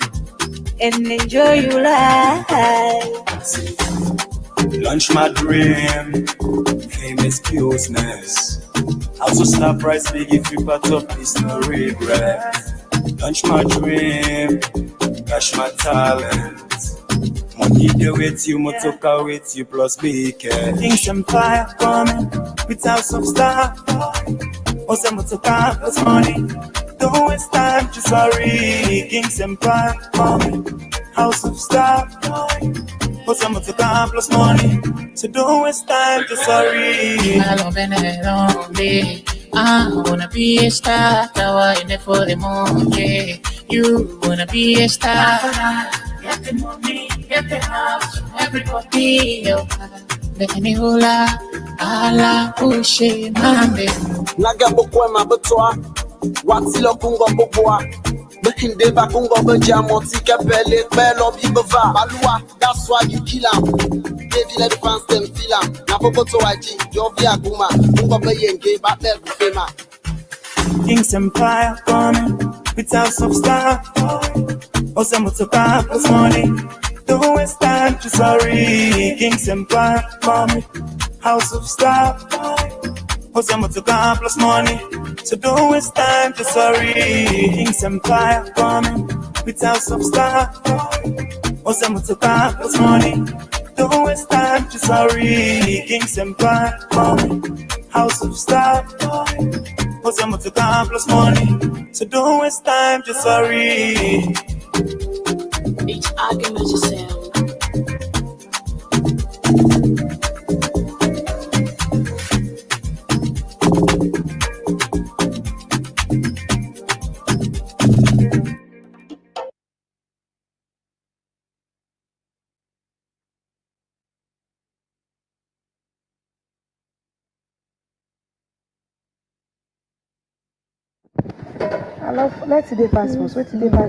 and enjoy your life. Launch my dream, famous cuteness. Also stop price big if you part up, it's no regret. Launch my dream, cash my talent. Money there with you, motoka with you, plus big cash. King's Empire coming with house of star. Also motoka plus money. Don't waste time, just hurry. King's Empire coming, house of star. Also motoka plus money. So don't waste time, just hurry. I wanna be a star, I in it for the money. You wanna be a star. Get the money, get the house, everybody. Let me hula, ala, push it, mande. Nagabo kwema butwa, watilo kungo bubwa. Behinde ba kungo beja moti kepele pelo bibava. Balua, that's why you kill him. Baby let the fans them feel him. Na boboto waji, jovi aguma. Kungo beyenge, battle bufema. King's Empire coming with house of star. Also motoka plus money. Don't waste time, just hurry. King's Empire coming, house of star. Also motoka plus money. So don't waste time, just hurry. King's Empire coming with house of star. Also motoka plus money. Don't waste time, just hurry. King's Empire coming, house of star. Also motoka plus money. So don't waste time, just hurry. Each argument yourself. I love, let's today pass first. Wait today pass.